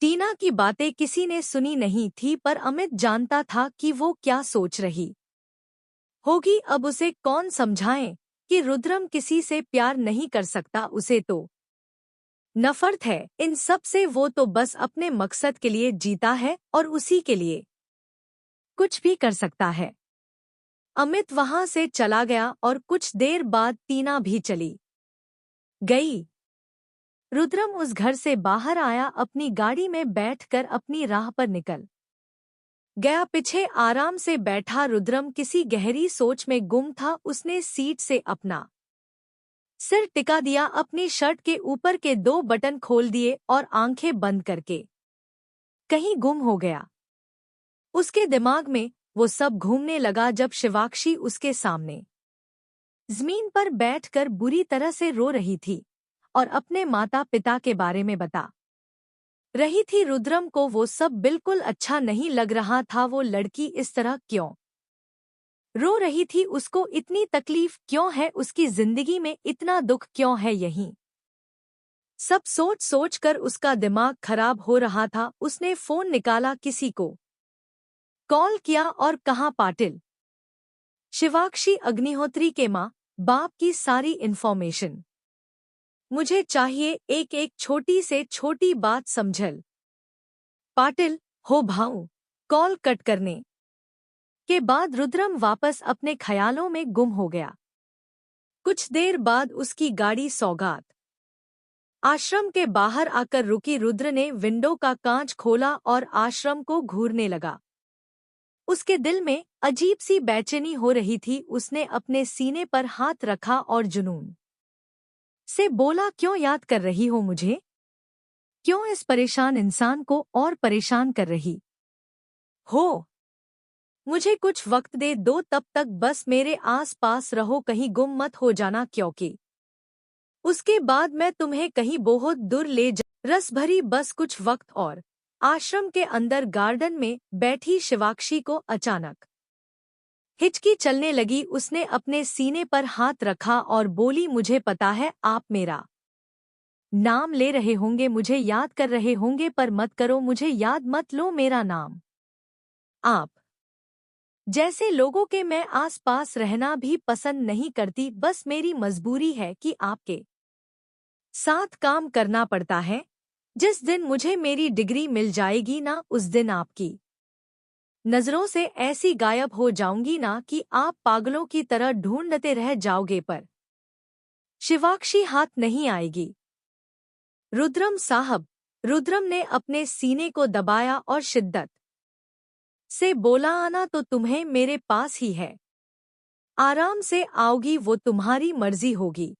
टीना की बातें किसी ने सुनी नहीं थी, पर अमित जानता था कि वो क्या सोच रही होगी। अब उसे कौन समझाए कि रुद्रम किसी से प्यार नहीं कर सकता, उसे तो नफरत है इन सब से। वो तो बस अपने मकसद के लिए जीता है और उसी के लिए कुछ भी कर सकता है। अमित वहां से चला गया और कुछ देर बाद टीना भी चली गई। रुद्रम उस घर से बाहर आया, अपनी गाड़ी में बैठकर अपनी राह पर निकल गया। पीछे आराम से बैठा रुद्रम किसी गहरी सोच में गुम था। उसने सीट से अपना सिर टिका दिया, अपनी शर्ट के ऊपर के 2 बटन खोल दिए और आंखें बंद करके कहीं गुम हो गया। उसके दिमाग में वो सब घूमने लगा जब शिवाक्षी उसके सामने जमीन पर बैठकर बुरी तरह से रो रही थी और अपने माता पिता के बारे में बता रही थी। रुद्रम को वो सब बिल्कुल अच्छा नहीं लग रहा था। वो लड़की इस तरह क्यों रो रही थी, उसको इतनी तकलीफ क्यों है, उसकी जिंदगी में इतना दुख क्यों है, यही सब सोच सोच कर उसका दिमाग खराब हो रहा था। उसने फोन निकाला, किसी को कॉल किया और कहा, पाटिल शिवाक्षी अग्निहोत्री के माँ बाप की सारी इन्फॉर्मेशन मुझे चाहिए, एक एक छोटी से छोटी बात समझल। पाटिल हो भाऊ। कॉल कट करने के बाद रुद्रम वापस अपने ख्यालों में गुम हो गया। कुछ देर बाद उसकी गाड़ी सौगात आश्रम के बाहर आकर रुकी। रुद्र ने विंडो का कांच खोला और आश्रम को घूरने लगा। उसके दिल में अजीब सी बेचैनी हो रही थी। उसने अपने सीने पर हाथ रखा और जुनून से बोला, क्यों याद कर रही हो मुझे? क्यों इस परेशान इंसान को और परेशान कर रही हो? मुझे कुछ वक्त दे दो, तब तक बस मेरे आस पास रहो, कहीं गुम मत हो जाना, क्योंकि उसके बाद मैं तुम्हें कहीं बहुत दूर ले जा। रस भरी बस कुछ वक्त और। आश्रम के अंदर गार्डन में बैठी शिवाक्षी को अचानक हिचकी चलने लगी। उसने अपने सीने पर हाथ रखा और बोली, मुझे पता है आप मेरा नाम ले रहे होंगे, मुझे याद कर रहे होंगे, पर मत करो, मुझे याद मत लो मेरा नाम। आप जैसे लोगों के मैं आसपास रहना भी पसंद नहीं करती। बस मेरी मजबूरी है कि आपके साथ काम करना पड़ता है। जिस दिन मुझे मेरी डिग्री मिल जाएगी ना, उस दिन आपकी नजरों से ऐसी गायब हो जाऊंगी ना कि आप पागलों की तरह ढूंढते रह जाओगे, पर शिवाक्षी हाथ नहीं आएगी। रुद्रम साहब। रुद्रम ने अपने सीने को दबाया और शिद्दत से बोला, आना तो तुम्हें मेरे पास ही है। आराम से आओगी, वो तुम्हारी मर्जी होगी,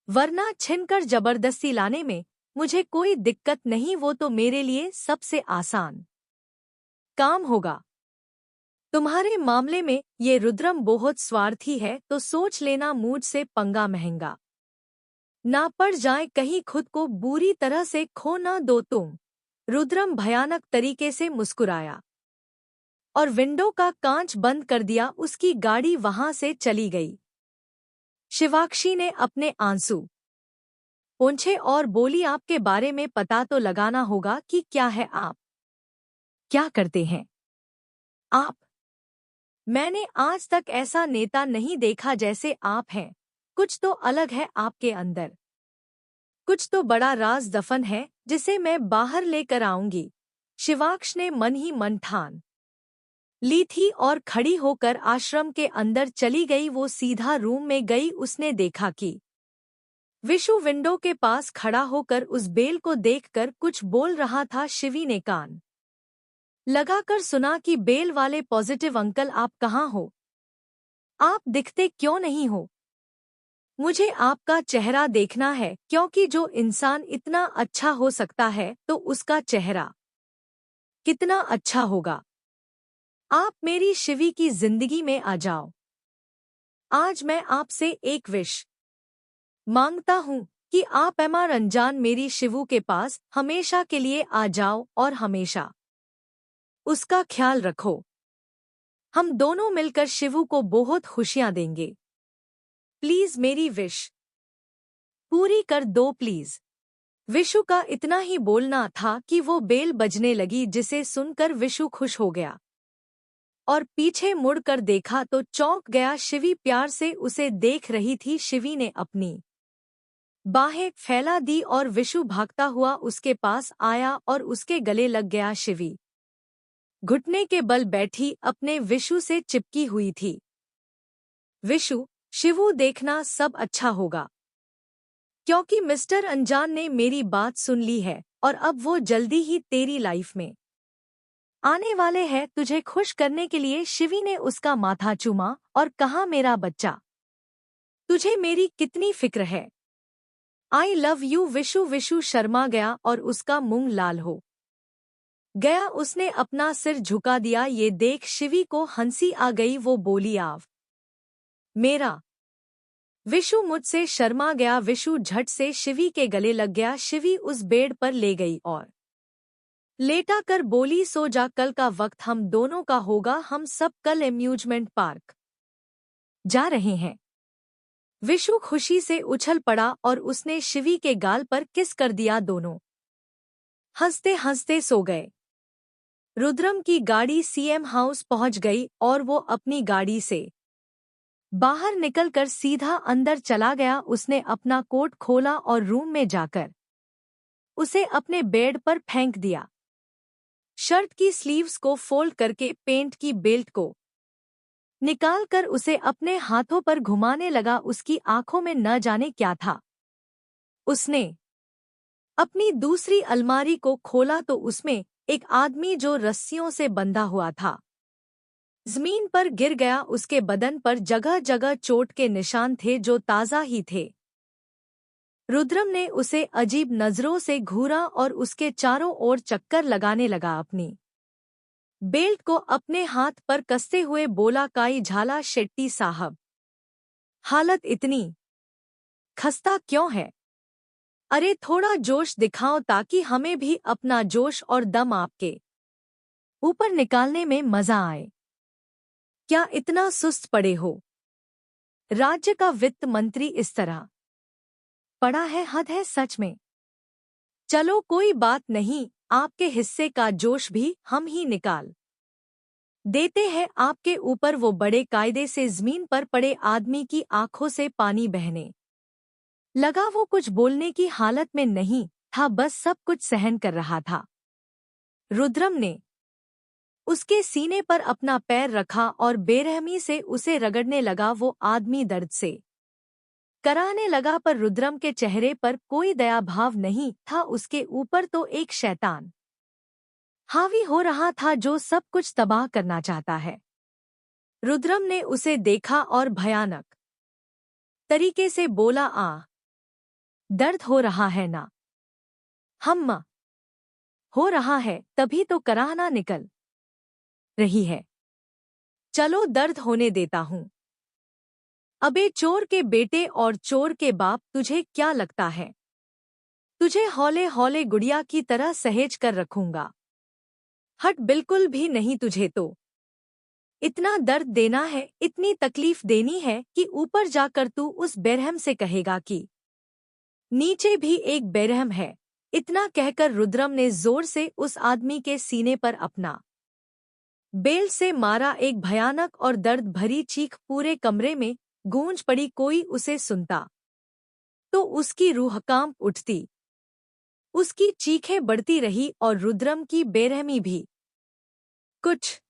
वरना छिनकर जबरदस्ती लाने में मुझे कोई दिक्कत नहीं। वो तो मेरे लिए सबसे आसान काम होगा। तुम्हारे मामले में ये रुद्रम बहुत स्वार्थी है, तो सोच लेना मुझसे पंगा महंगा ना पड़ जाए, कहीं खुद को बुरी तरह से खो ना दो तुम। रुद्रम भयानक तरीके से मुस्कुराया और विंडो का कांच बंद कर दिया। उसकी गाड़ी वहां से चली गई। शिवाक्षी ने अपने आंसू पोंछे और बोली, आपके बारे में पता तो लगाना होगा कि क्या है आप, क्या करते हैं आप। मैंने आज तक ऐसा नेता नहीं देखा जैसे आप हैं। कुछ तो अलग है आपके अंदर, कुछ तो बड़ा राज दफन है जिसे मैं बाहर लेकर आऊंगी। शिवाक्ष ने मन ही मन ठान ली थी और खड़ी होकर आश्रम के अंदर चली गई। वो सीधा रूम में गई। उसने देखा कि विशु विंडो के पास खड़ा होकर उस बेल को देखकर कुछ बोल रहा था। शिवी ने कान लगाकर सुना कि बेल वाले पॉजिटिव अंकल, आप कहाँ हो? आप दिखते क्यों नहीं हो? मुझे आपका चेहरा देखना है, क्योंकि जो इंसान इतना अच्छा हो सकता है तो उसका चेहरा कितना अच्छा होगा। आप मेरी शिवी की जिंदगी में आ जाओ। आज मैं आपसे एक विश मांगता हूँ कि आप एमआर अनजान मेरी शिवू के पास हमेशा के लिए आ जाओ और हमेशा उसका ख्याल रखो। हम दोनों मिलकर शिवू को बहुत खुशियां देंगे। प्लीज मेरी विश पूरी कर दो प्लीज। विशु का इतना ही बोलना था कि वो बेल बजने लगी, जिसे सुनकर विशु खुश हो गया और पीछे मुड़कर देखा तो चौंक गया। शिवी प्यार से उसे देख रही थी। शिवी ने अपनी बाहें फैला दी और विशु भागता हुआ उसके पास आया और उसके गले लग गया। शिवी घुटने के बल बैठी अपने विशु से चिपकी हुई थी। विशु, शिवू देखना सब अच्छा होगा, क्योंकि मिस्टर अनजान ने मेरी बात सुन ली है और अब वो जल्दी ही तेरी लाइफ में आने वाले हैं तुझे खुश करने के लिए। शिवी ने उसका माथा चूमा और कहा, मेरा बच्चा, तुझे मेरी कितनी फिक्र है। I love you Vishu. Vishu Sharma गया और उसका मुंह लाल हो गया। उसने अपना सिर झुका दिया। ये देख शिवी को हंसी आ गई। वो बोली, आव मेरा विशु मुझसे शर्मा गया। विशु झट से शिवी के गले लग गया। शिवी उस बेड पर ले गई और लेटा कर बोली, सो जा, कल का वक्त हम दोनों का होगा। हम सब कल एम्यूजमेंट पार्क जा रहे हैं। विशु खुशी से उछल पड़ा और उसने शिवी के गाल पर किस कर दिया। दोनों हंसते हंसते सो गए। रुद्रम की गाड़ी सीएम हाउस पहुंच गई और वो अपनी गाड़ी से बाहर निकलकर सीधा अंदर चला गया। उसने अपना कोट खोला और रूम में जाकर उसे अपने बेड पर फेंक दिया। शर्ट की स्लीव्स को फोल्ड करके पेंट की बेल्ट को निकालकर उसे अपने हाथों पर घुमाने लगा। उसकी आंखों में न जाने क्या था। उसने अपनी दूसरी अलमारी को खोला तो उसमें एक आदमी जो रस्सियों से बंधा हुआ था जमीन पर गिर गया। उसके बदन पर जगह जगह चोट के निशान थे जो ताज़ा ही थे। रुद्रम ने उसे अजीब नजरों से घूरा और उसके चारों ओर चक्कर लगाने लगा। अपनी बेल्ट को अपने हाथ पर कसते हुए बोला, काई झाला शेट्टी साहब, हालत इतनी खस्ता क्यों है? अरे थोड़ा जोश दिखाओ ताकि हमें भी अपना जोश और दम आपके ऊपर निकालने में मजा आए। क्या इतना सुस्त पड़े हो? राज्य का वित्त मंत्री इस तरह पड़ा है, हद है सच में। चलो कोई बात नहीं, आपके हिस्से का जोश भी हम ही निकाल देते हैं आपके ऊपर। वो बड़े कायदे से जमीन पर पड़े आदमी की आंखों से पानी बहने लगा। वो कुछ बोलने की हालत में नहीं था, बस सब कुछ सहन कर रहा था। रुद्रम ने उसके सीने पर अपना पैर रखा और बेरहमी से उसे रगड़ने लगा। वो आदमी दर्द से कराहने लगा पर रुद्रम के चेहरे पर कोई दया भाव नहीं था। उसके ऊपर तो एक शैतान हावी हो रहा था जो सब कुछ तबाह करना चाहता है। रुद्रम ने उसे देखा और भयानक तरीके से बोला, दर्द हो रहा है ना? हम्मा हो रहा है, तभी तो कराहना निकल रही है। चलो दर्द होने देता हूँ। अबे चोर के बेटे और चोर के बाप, तुझे क्या लगता है तुझे हौले हौले गुड़िया की तरह सहेज कर रखूंगा? हट, बिल्कुल भी नहीं। तुझे तो इतना दर्द देना है, इतनी तकलीफ देनी है कि ऊपर जाकर तू उस बेरहम से कहेगा कि नीचे भी एक बेरहम है। इतना कहकर रुद्रम ने जोर से उस आदमी के सीने पर अपना बेल से मारा। एक भयानक और दर्द भरी चीख पूरे कमरे में गूंज पड़ी। कोई उसे सुनता तो उसकी रूह कांप उठती। उसकी चीखें बढ़ती रही और रुद्रम की बेरहमी भी। कुछ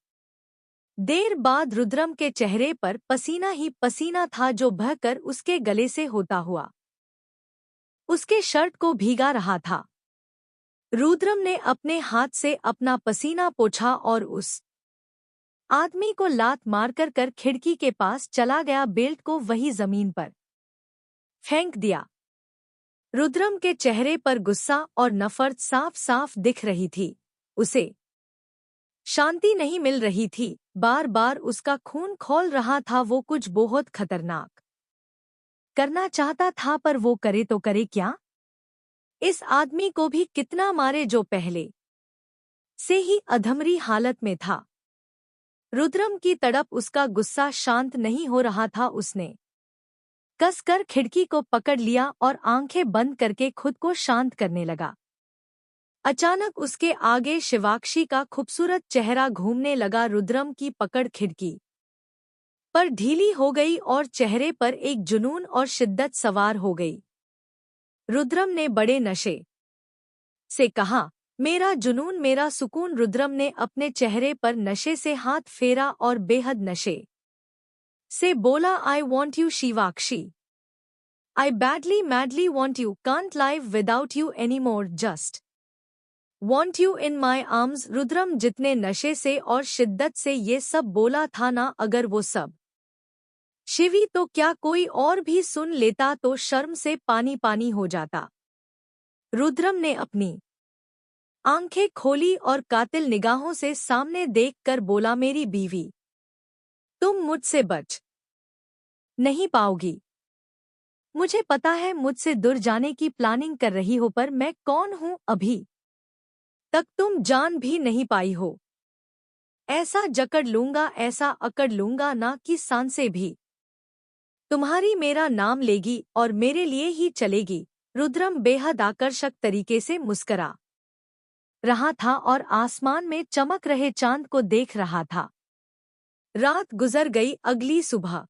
देर बाद रुद्रम के चेहरे पर पसीना ही पसीना था जो बहकर उसके गले से होता हुआ उसके शर्ट को भीगा रहा था। रुद्रम ने अपने हाथ से अपना पसीना पोंछा और उस आदमी को लात मारकर कर खिड़की के पास चला गया। बेल्ट को वही जमीन पर फेंक दिया। रुद्रम के चेहरे पर गुस्सा और नफरत साफ साफ दिख रही थी। उसे शांति नहीं मिल रही थी। बार बार उसका खून खौल रहा था। वो कुछ बहुत खतरनाक करना चाहता था, पर वो करे तो करे क्या? इस आदमी को भी कितना मारे जो पहले से ही अधमरी हालत में था। रुद्रम की तड़प, उसका गुस्सा शांत नहीं हो रहा था। उसने कसकर खिड़की को पकड़ लिया और आंखें बंद करके खुद को शांत करने लगा। अचानक उसके आगे शिवाक्षी का खूबसूरत चेहरा घूमने लगा। रुद्रम की पकड़ खिड़की पर ढीली हो गई और चेहरे पर एक जुनून और शिद्दत सवार हो गई। रुद्रम ने बड़े नशे से कहा, मेरा जुनून मेरा सुकून। रुद्रम ने अपने चेहरे पर नशे से हाथ फेरा और बेहद नशे से बोला, I want you Shivakshi, I badly madly want you, can't live without you any more, just want you in my arms. Rudram जितने नशे से और शिद्दत से ये सब बोला था ना, अगर वो सब शिवी तो क्या कोई और भी सुन लेता तो शर्म से पानी पानी हो जाता। रुद्रम ने अपनी आंखें खोली और कातिल निगाहों से सामने देखकर बोला, मेरी बीवी, तुम मुझसे बच नहीं पाओगी। मुझे पता है मुझसे दूर जाने की प्लानिंग कर रही हो, पर मैं कौन हूं अभी तक तुम जान भी नहीं पाई हो। ऐसा जकड़ लूंगा, ऐसा अकड़ लूंगा ना कि सांसें भी तुम्हारी मेरा नाम लेगी और मेरे लिए ही चलेगी। रुद्रम बेहद आकर्षक तरीके से मुस्करा रहा था और आसमान में चमक रहे चांद को देख रहा था। रात गुजर गई। अगली सुबह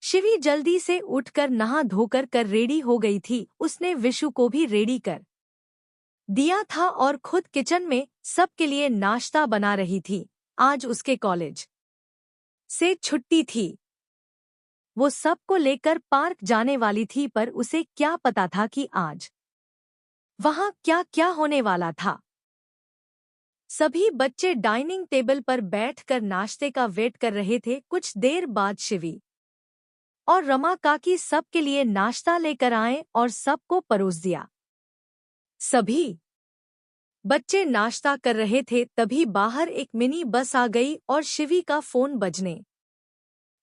शिवी जल्दी से उठकर नहा धोकर कर रेडी हो गई थी। उसने विशु को भी रेडी कर दिया था और खुद किचन में सबके लिए नाश्ता बना रही थी। आज उसके कॉलेज से छुट्टी थी। वो सबको लेकर पार्क जाने वाली थी, पर उसे क्या पता था कि आज वहां क्या क्या होने वाला था। सभी बच्चे डाइनिंग टेबल पर बैठकर नाश्ते का वेट कर रहे थे। कुछ देर बाद शिवी और रमा काकी सबके लिए नाश्ता लेकर आए और सबको परोस दिया। सभी बच्चे नाश्ता कर रहे थे, तभी बाहर एक मिनी बस आ गई और शिवी का फोन बजने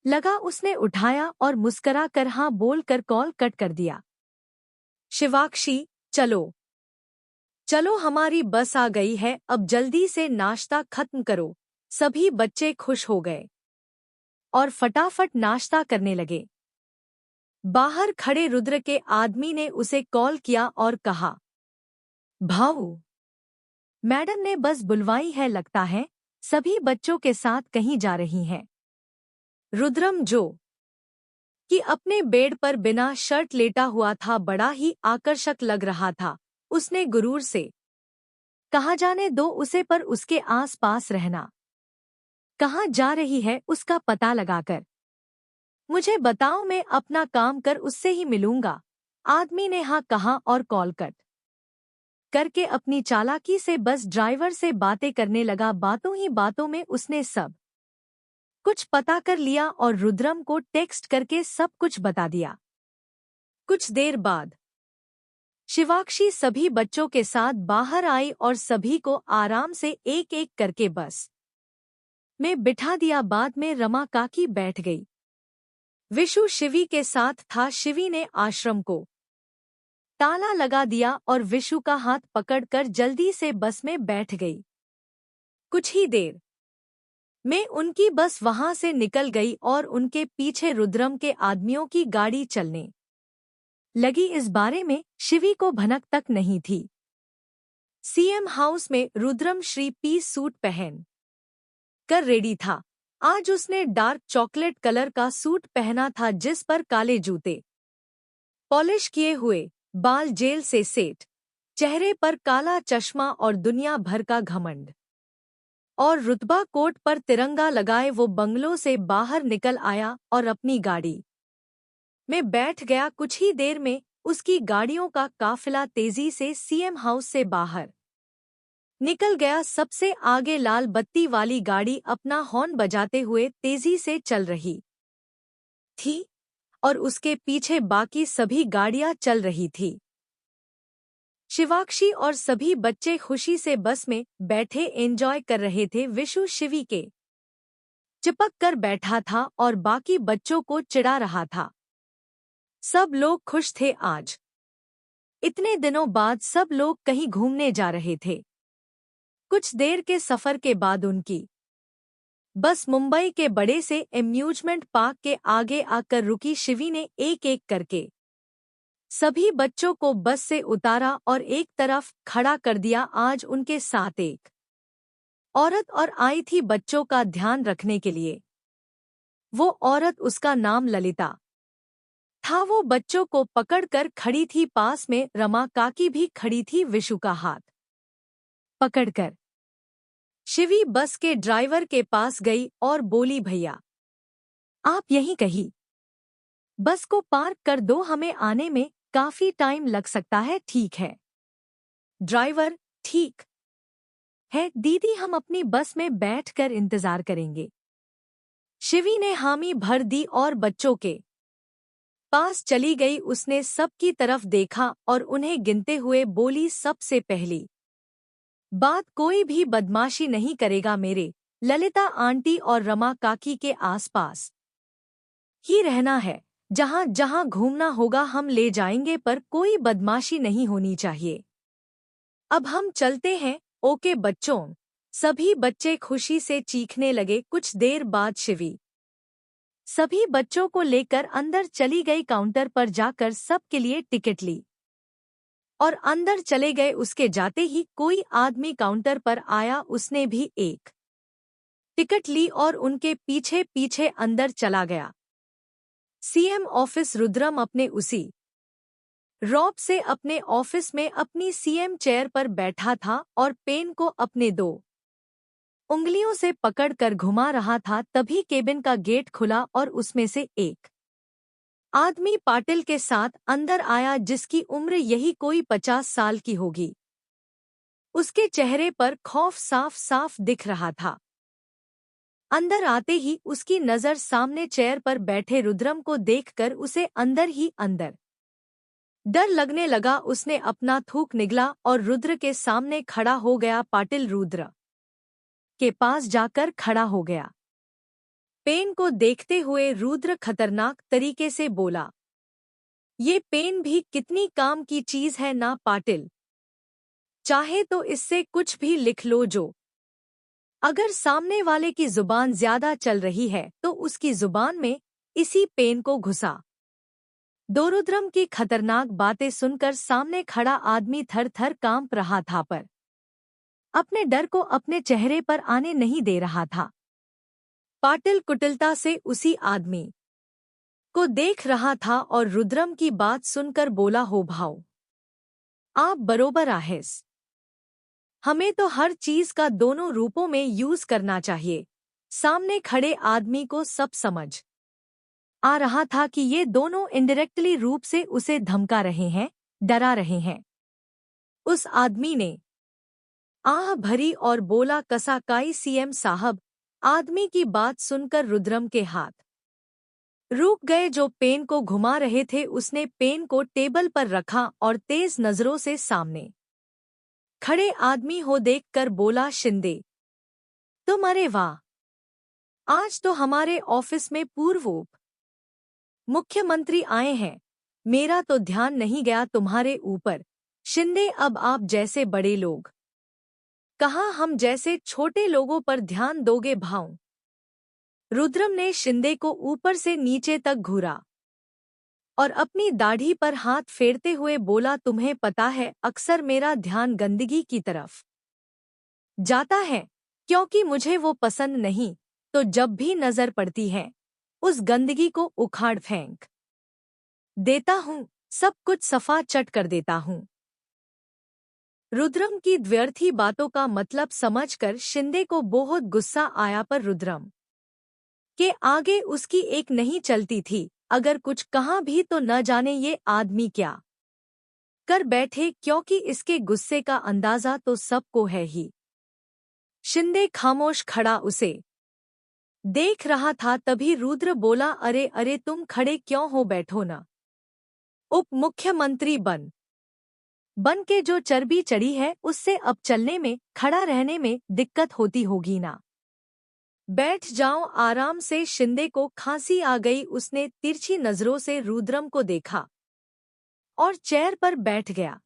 लगा। उसने उठाया और मुस्करा कर हाँ बोलकर कॉल कट कर दिया। शिवाक्षी, चलो चलो, हमारी बस आ गई है, अब जल्दी से नाश्ता खत्म करो। सभी बच्चे खुश हो गए और फटाफट नाश्ता करने लगे। बाहर खड़े रुद्र के आदमी ने उसे कॉल किया और कहा, भाऊ, मैडम ने बस बुलवाई है, लगता है सभी बच्चों के साथ कहीं जा रही हैं। रुद्रम जो कि अपने बेड पर बिना शर्ट लेटा हुआ था, बड़ा ही आकर्षक लग रहा था। उसने गुरूर से कहा, जाने दो उसे, पर उसके आस-पास रहना। कहाँ जा रही है उसका पता लगाकर मुझे बताओ, मैं अपना काम कर उससे ही मिलूंगा। आदमी ने हाँ कहा और कॉल कट करके अपनी चालाकी से बस ड्राइवर से बातें करने लगा। बातों ही बातों में उसने सब कुछ पता कर लिया और रुद्रम को टेक्स्ट करके सब कुछ बता दिया। कुछ देर बाद शिवाक्षी सभी बच्चों के साथ बाहर आई और सभी को आराम से एक एक करके बस में बिठा दिया। बाद में रमा काकी बैठ गई। विशु शिवी के साथ था। शिवी ने आश्रम को ताला लगा दिया और विशु का हाथ पकड़कर जल्दी से बस में बैठ गई। कुछ ही देर में उनकी बस वहां से निकल गई और उनके पीछे रुद्रम के आदमियों की गाड़ी चलने लगी। इस बारे में शिवी को भनक तक नहीं थी। सीएम हाउस में रुद्रम श्री पीस सूट पहन कर रेडी था। आज उसने डार्क चॉकलेट कलर का सूट पहना था, जिस पर काले जूते, पॉलिश किए हुए बाल, जेल से सेट चेहरे पर काला चश्मा और दुनिया भर का घमंड और रुतबा। कोट पर तिरंगा लगाए वो बंगलों से बाहर निकल आया और अपनी गाड़ी में बैठ गया। कुछ ही देर में उसकी गाड़ियों का काफिला तेजी से सीएम हाउस से बाहर निकल गया। सबसे आगे लाल बत्ती वाली गाड़ी अपना हॉर्न बजाते हुए तेजी से चल रही थी और उसके पीछे बाकी सभी गाड़ियां चल रही थी। शिवाक्षी और सभी बच्चे खुशी से बस में बैठे एंजॉय कर रहे थे। विशु शिवी के चिपक कर बैठा था और बाकी बच्चों को चिढ़ा रहा था। सब लोग खुश थे। आज इतने दिनों बाद सब लोग कहीं घूमने जा रहे थे। कुछ देर के सफर के बाद उनकी बस मुंबई के बड़े से एम्यूजमेंट पार्क के आगे आकर रुकी। शिवी ने एक एक करके सभी बच्चों को बस से उतारा और एक तरफ खड़ा कर दिया। आज उनके साथ एक औरत और आई थी बच्चों का ध्यान रखने के लिए। वो औरत, उसका नाम ललिता था। वो बच्चों को पकड़कर खड़ी थी। पास में रमा काकी भी खड़ी थी। विशु का हाथ पकड़कर शिवी बस के ड्राइवर के पास गई और बोली, भैया आप यहीं कहीं बस को पार्क कर दो, हमें आने में काफी टाइम लग सकता है। ठीक है ड्राइवर, ठीक है दीदी, हम अपनी बस में बैठकर इंतजार करेंगे। शिवी ने हामी भर दी और बच्चों के पास चली गई। उसने सबकी तरफ देखा और उन्हें गिनते हुए बोली, सबसे पहली बात, कोई भी बदमाशी नहीं करेगा। मेरे ललिता आंटी और रमा काकी के आसपास ही रहना है। जहां जहां घूमना होगा हम ले जाएंगे, पर कोई बदमाशी नहीं होनी चाहिए। अब हम चलते हैं। ओके बच्चों। सभी बच्चे खुशी से चीखने लगे। कुछ देर बाद शिवी सभी बच्चों को लेकर अंदर चली गई। काउंटर पर जाकर सबके लिए टिकट ली और अंदर चले गए। उसके जाते ही कोई आदमी काउंटर पर आया। उसने भी एक टिकट ली और उनके पीछे पीछे अंदर चला गया। CM office. रुद्रम अपने उसी रौब से अपने ऑफिस में अपनी सीएम चेयर पर बैठा था और पेन को अपने दो उंगलियों से पकड़कर घुमा रहा था। तभी केबिन का गेट खुला और उसमें से एक आदमी पाटिल के साथ अंदर आया, जिसकी उम्र यही कोई 50 साल की होगी। उसके चेहरे पर खौफ साफ साफ दिख रहा था। अंदर आते ही उसकी नजर सामने चेयर पर बैठे रुद्रम को देखकर उसे अंदर ही अंदर डर लगने लगा। उसने अपना थूक निगला और रुद्र के सामने खड़ा हो गया। पाटिल रुद्र के पास जाकर खड़ा हो गया। पेन को देखते हुए रुद्र खतरनाक तरीके से बोला, ये पेन भी कितनी काम की चीज है ना पाटिल, चाहे तो इससे कुछ भी लिख लो। जो अगर सामने वाले की जुबान ज्यादा चल रही है तो उसकी जुबान में इसी पेन को घुसा दो। रुद्रम की खतरनाक बातें सुनकर सामने खड़ा आदमी थर थर कांप रहा था, पर अपने डर को अपने चेहरे पर आने नहीं दे रहा था। पाटिल कुटिलता से उसी आदमी को देख रहा था और रुद्रम की बात सुनकर बोला, हो भाऊ, आप बरोबर आहेस। हमें तो हर चीज का दोनों रूपों में यूज करना चाहिए। सामने खड़े आदमी को सब समझ आ रहा था कि ये दोनों इनडायरेक्टली रूप से उसे धमका रहे हैं, डरा रहे हैं। उस आदमी ने आह भरी और बोला, कसाकाई सीएम साहब। आदमी की बात सुनकर रुद्रम के हाथ रुक गए जो पेन को घुमा रहे थे। उसने पेन को टेबल पर रखा और तेज नजरों से सामने खड़े आदमी हो देखकर बोला, शिंदे तुम? अरे वाह, आज तो हमारे ऑफिस में पूर्व उप मुख्यमंत्री आए हैं। मेरा तो ध्यान नहीं गया तुम्हारे ऊपर। शिंदे, अब आप जैसे बड़े लोग कहाँ हम जैसे छोटे लोगों पर ध्यान दोगे भाऊ? रुद्रम ने शिंदे को ऊपर से नीचे तक घूरा और अपनी दाढ़ी पर हाथ फेरते हुए बोला, तुम्हें पता है अक्सर मेरा ध्यान गंदगी की तरफ जाता है, क्योंकि मुझे वो पसंद नहीं। तो जब भी नजर पड़ती है उस गंदगी को उखाड़ फेंक देता हूँ, सब कुछ सफा चट कर देता हूँ। रुद्रम की व्यर्थी बातों का मतलब समझकर शिंदे को बहुत गुस्सा आया, पर रुद्रम के आगे उसकी एक नहीं चलती थी। अगर कुछ कहा भी तो न जाने ये आदमी क्या कर बैठे, क्योंकि इसके गुस्से का अंदाजा तो सबको है ही। शिंदे खामोश खड़ा उसे देख रहा था। तभी रुद्र बोला, अरे अरे तुम खड़े क्यों हो, बैठो ना। उप मुख्यमंत्री बन के जो चर्बी चढ़ी है उससे अब चलने में खड़ा रहने में दिक्कत होती होगी ना। बैठ जाओ आराम से। शिंदे को खांसी आ गई। उसने तिरछी नजरों से रुद्रम को देखा और चेयर पर बैठ गया।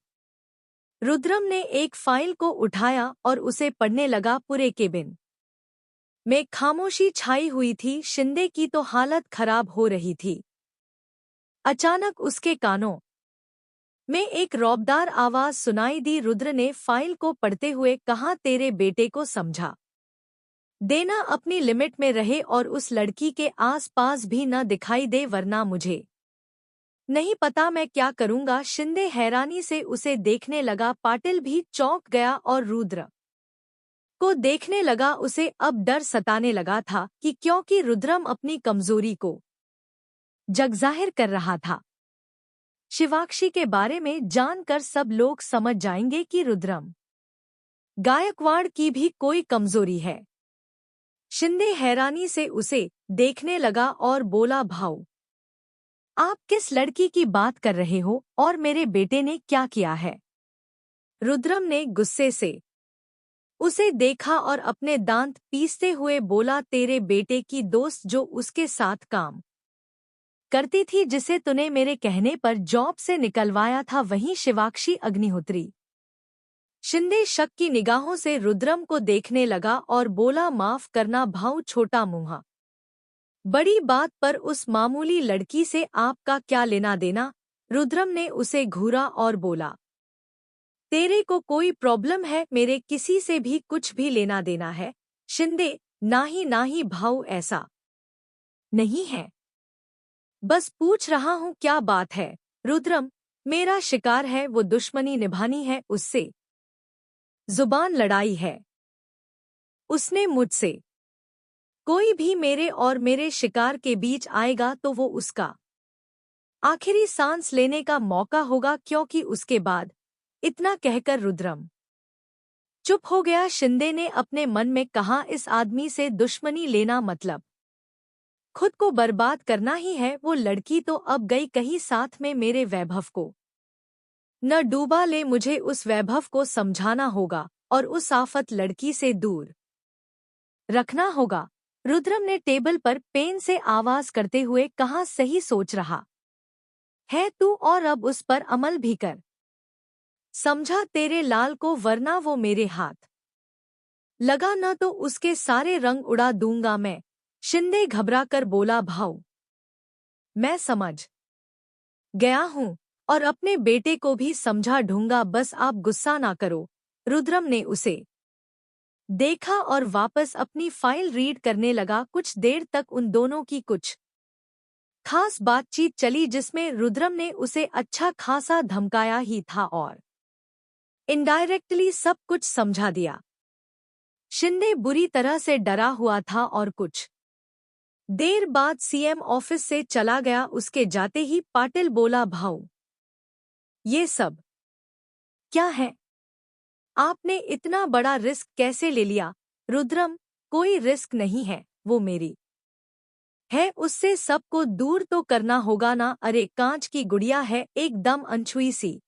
रुद्रम ने एक फाइल को उठाया और उसे पढ़ने लगा। पूरे केबिन में खामोशी छाई हुई थी। शिंदे की तो हालत खराब हो रही थी। अचानक उसके कानों में एक रौबदार आवाज सुनाई दी। रुद्र ने फाइल को पढ़ते हुए कहा, तेरे बेटे को समझा देना, अपनी लिमिट में रहे और उस लड़की के आस-पास भी न दिखाई दे, वरना मुझे नहीं पता मैं क्या करूंगा। शिंदे हैरानी से उसे देखने लगा। पाटिल भी चौंक गया और रुद्र को देखने लगा। उसे अब डर सताने लगा था कि क्योंकि रुद्रम अपनी कमजोरी को जगजाहिर कर रहा था। शिवाक्षी के बारे में जानकर सब लोग समझ जाएंगे कि रुद्रम गायकवाड़ की भी कोई कमजोरी है। शिंदे हैरानी से उसे देखने लगा और बोला, भाऊ, आप किस लड़की की बात कर रहे हो और मेरे बेटे ने क्या किया है? रुद्रम ने गुस्से से उसे देखा और अपने दांत पीसते हुए बोला, तेरे बेटे की दोस्त जो उसके साथ काम करती थी, जिसे तूने मेरे कहने पर जॉब से निकलवाया था, वहीं शिवाक्षी अग्निहोत्री। शिंदे शक की निगाहों से रुद्रम को देखने लगा और बोला, माफ करना भाऊ, छोटा मुंहा। बड़ी बात पर उस मामूली लड़की से आपका क्या लेना देना? रुद्रम ने उसे घूरा और बोला, तेरे को कोई प्रॉब्लम है? मेरे किसी से भी कुछ भी लेना देना है? शिंदे, ना ही भाऊ, ऐसा नहीं है, बस पूछ रहा हूँ क्या बात है। रुद्रम मेरा शिकार है, वो दुश्मनी निभानी है उससे, जुबान लड़ाई है उसने मुझसे। कोई भी मेरे और मेरे शिकार के बीच आएगा तो वो उसका आखिरी सांस लेने का मौका होगा, क्योंकि उसके बाद। इतना कहकर रुद्रम चुप हो गया। शिंदे ने अपने मन में कहा, इस आदमी से दुश्मनी लेना मतलब खुद को बर्बाद करना ही है। वो लड़की तो अब गई कहीं, साथ में मेरे वैभव को न डूबा ले। मुझे उस वैभव को समझाना होगा और उस आफत लड़की से दूर रखना होगा। रुद्रम ने टेबल पर पेन से आवाज करते हुए कहा, सही सोच रहा है तू, और अब उस पर अमल भी कर। समझा तेरे लाल को, वरना वो मेरे हाथ लगा न तो उसके सारे रंग उड़ा दूंगा मैं। शिंदे घबराकर बोला, भाऊ, मैं समझ गया हूँ और अपने बेटे को भी समझा ढूंगा, बस आप गुस्सा ना करो। रुद्रम ने उसे देखा और वापस अपनी फाइल रीड करने लगा। कुछ देर तक उन दोनों की कुछ खास बातचीत चली, जिसमें रुद्रम ने उसे अच्छा खासा धमकाया ही था और इनडायरेक्टली सब कुछ समझा दिया। शिंदे बुरी तरह से डरा हुआ था और कुछ देर बाद सीएम ऑफिस से चला गया। उसके जाते ही पाटिल बोला, भाऊ, ये सब क्या है? आपने इतना बड़ा रिस्क कैसे ले लिया? रुद्रम, कोई रिस्क नहीं है, वो मेरी है, उससे सबको दूर तो करना होगा ना। अरे कांच की गुड़िया है, एकदम अनछुई सी,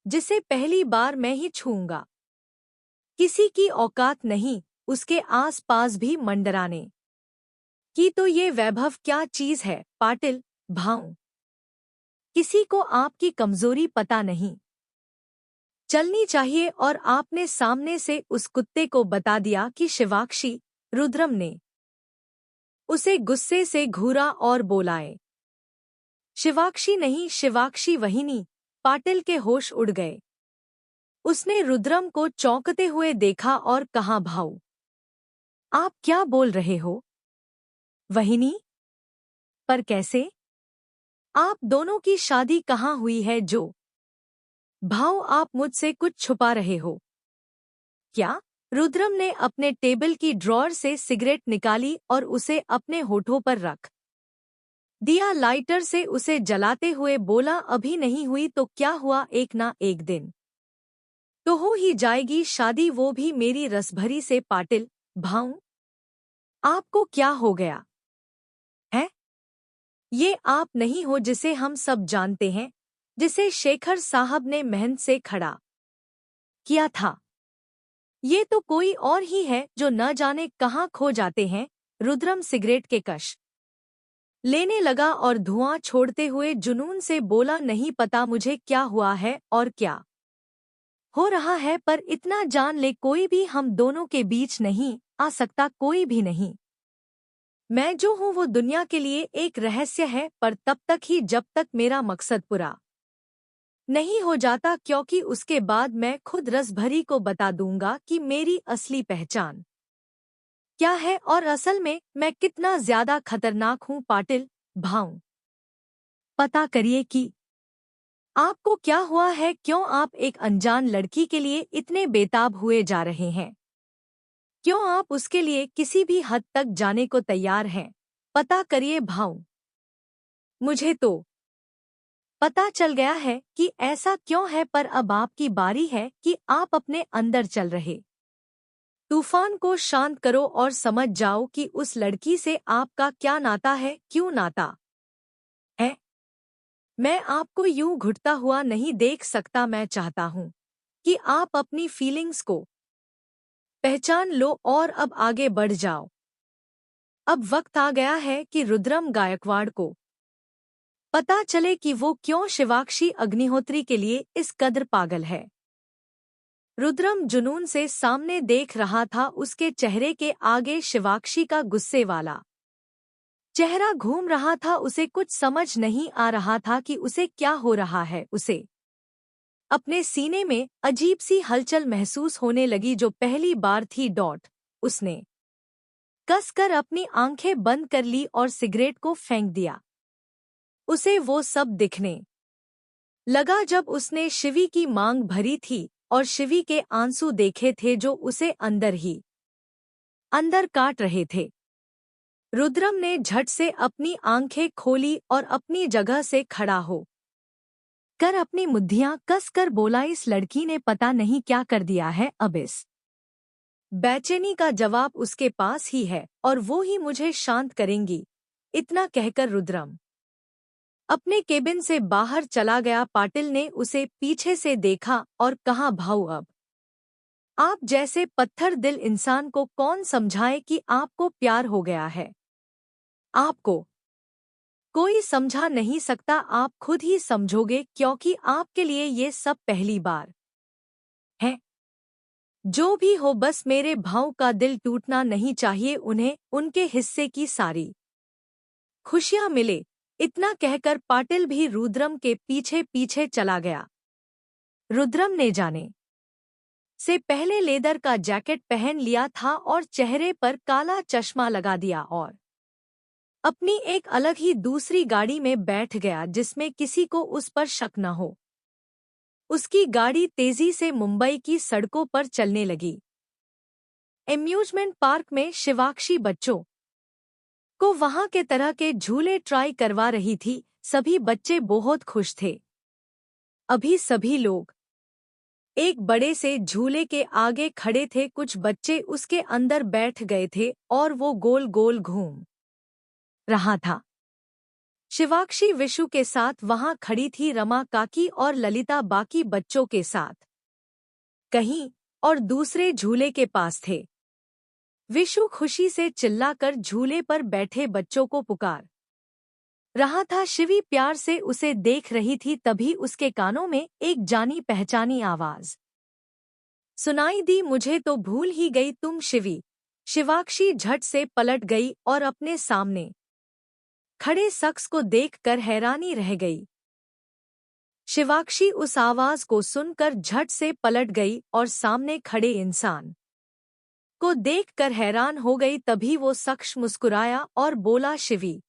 जिसे पहली बार मैं ही छूऊंगा। किसी की औकात नहीं उसके आस पास भी मंडराने की। तो ये वैभव क्या चीज है? पाटिल, भाऊ, किसी को आपकी कमजोरी पता नहीं चलनी चाहिए, और आपने सामने से उस कुत्ते को बता दिया कि शिवाक्षी। रुद्रम ने उसे गुस्से से घूरा और बोलाए, शिवाक्षी नहीं, शिवाक्षी वहिनी। पाटिल के होश उड़ गए। उसने रुद्रम को चौंकते हुए देखा और कहा, भाऊ, आप क्या बोल रहे हो? वहिनी? पर कैसे? आप दोनों की शादी कहाँ हुई है जो भाऊ आप मुझसे कुछ छुपा रहे हो क्या? रुद्रम ने अपने टेबल की ड्रॉअर से सिगरेट निकाली और उसे अपने होठों पर रख दिया। लाइटर से उसे जलाते हुए बोला, अभी नहीं हुई तो क्या हुआ, एक ना एक दिन तो हो ही जाएगी शादी, वो भी मेरी रसभरी से। पाटिल, भाऊ, आपको क्या हो गया है? ये आप नहीं हो जिसे हम सब जानते हैं, जिसे शेखर साहब ने मेहनत से खड़ा किया था। ये तो कोई और ही है जो न जाने कहाँ खो जाते हैं। रुद्रम सिगरेट के कश लेने लगा और धुआं छोड़ते हुए जुनून से बोला, नहीं पता मुझे क्या हुआ है और क्या हो रहा है, पर इतना जान ले, कोई भी हम दोनों के बीच नहीं आ सकता कोई भी नहीं। मैं जो हूँ वो दुनिया के लिए एक रहस्य है, पर तब तक ही जब तक मेरा मकसद पूरा नहीं हो जाता, क्योंकि उसके बाद मैं खुद रसभरी को बता दूंगा कि मेरी असली पहचान क्या है और असल में मैं कितना ज्यादा खतरनाक हूँ। पाटिल भाऊ, पता करिए कि आपको क्या हुआ है, क्यों आप एक अनजान लड़की के लिए इतने बेताब हुए जा रहे हैं, क्यों आप उसके लिए किसी भी हद तक जाने को तैयार हैं। पता करिए भाऊ, मुझे तो पता चल गया है कि ऐसा क्यों है, पर अब आपकी बारी है कि आप अपने अंदर चल रहे तूफान को शांत करो और समझ जाओ कि उस लड़की से आपका क्या नाता है, क्यों नाता है। मैं आपको यूं घुटता हुआ नहीं देख सकता। मैं चाहता हूं कि आप अपनी फीलिंग्स को पहचान लो और अब आगे बढ़ जाओ। अब वक्त आ गया है कि रुद्रम गायकवाड़ को पता चले कि वो क्यों शिवाक्षी अग्निहोत्री के लिए इस कदर पागल है। रुद्रम जुनून से सामने देख रहा था। उसके चेहरे के आगे शिवाक्षी का गुस्से वाला चेहरा घूम रहा था। उसे कुछ समझ नहीं आ रहा था कि उसे क्या हो रहा है। उसे अपने सीने में अजीब सी हलचल महसूस होने लगी, जो पहली बार थी। उसने कसकर अपनी आंखें बंद कर ली और सिगरेट को फेंक दिया। उसे वो सब दिखने लगा जब उसने शिवी की मांग भरी थी और शिवी के आंसू देखे थे, जो उसे अंदर ही अंदर काट रहे थे। रुद्रम ने झट से अपनी आंखें खोली और अपनी जगह से खड़ा हो कर अपनी मुद्दियां कस कर बोला, इस लड़की ने पता नहीं क्या कर दिया है। अब इस बेचैनी का जवाब उसके पास ही है और वो ही मुझे शांत करेंगी। इतना कहकर रुद्रम अपने केबिन से बाहर चला गया। पाटिल ने उसे पीछे से देखा और कहा, भाऊ अब आप जैसे पत्थर दिल इंसान को कौन समझाए कि आपको प्यार हो गया है। आपको कोई समझा नहीं सकता, आप खुद ही समझोगे, क्योंकि आपके लिए ये सब पहली बार है। जो भी हो, बस मेरे भाऊ का दिल टूटना नहीं चाहिए, उन्हें उनके हिस्से की सारी खुशियां मिले। इतना कहकर पाटिल भी रुद्रम के पीछे पीछे चला गया। रुद्रम ने जाने से पहले लेदर का जैकेट पहन लिया था और चेहरे पर काला चश्मा लगा दिया और अपनी एक अलग ही दूसरी गाड़ी में बैठ गया, जिसमें किसी को उस पर शक न हो। उसकी गाड़ी तेजी से मुंबई की सड़कों पर चलने लगी। एम्यूजमेंट पार्क में शिवाक्षी बच्चों को वहां के तरह के झूले ट्राई करवा रही थी। सभी बच्चे बहुत खुश थे। अभी सभी लोग एक बड़े से झूले के आगे खड़े थे। कुछ बच्चे उसके अंदर बैठ गए थे और वो गोल गोल घूम रहा था। शिवाक्षी विशु के साथ वहां खड़ी थी। रमा काकी और ललिता बाकी बच्चों के साथ कहीं और दूसरे झूले के पास थे। विशु खुशी से चिल्लाकर झूले पर बैठे बच्चों को पुकार रहा था। शिवी प्यार से उसे देख रही थी। तभी उसके कानों में एक जानी पहचानी आवाज सुनाई दी, मुझे तो भूल ही गई तुम शिवी। शिवाक्षी झट से पलट गई और अपने सामने खड़े शख्स को देखकर हैरानी रह गई। शिवाक्षी उस आवाज को सुनकर झट से पलट गई और सामने खड़े इंसान को देखकर हैरान हो गई। तभी वो शख्स मुस्कुराया और बोला, शिवी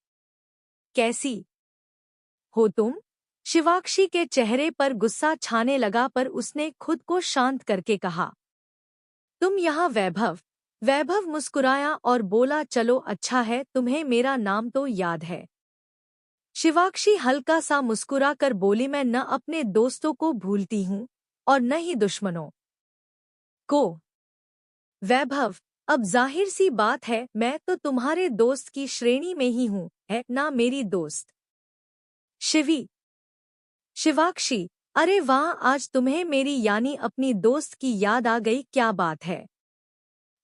कैसी हो तुम। शिवाक्षी के चेहरे पर गुस्सा छाने लगा, पर उसने खुद को शांत करके कहा, तुम यहाँ वैभव। वैभव मुस्कुराया और बोला, चलो अच्छा है, तुम्हें मेरा नाम तो याद है। शिवाक्षी हल्का सा मुस्कुराकर बोली, मैं न अपने दोस्तों को भूलती हूँ और न ही दुश्मनों को। वैभव, अब जाहिर सी बात है, मैं तो तुम्हारे दोस्त की श्रेणी में ही हूँ, है ना मेरी दोस्त शिवी। शिवाक्षी, अरे वाह, आज तुम्हें मेरी यानी अपनी दोस्त की याद आ गई, क्या बात है।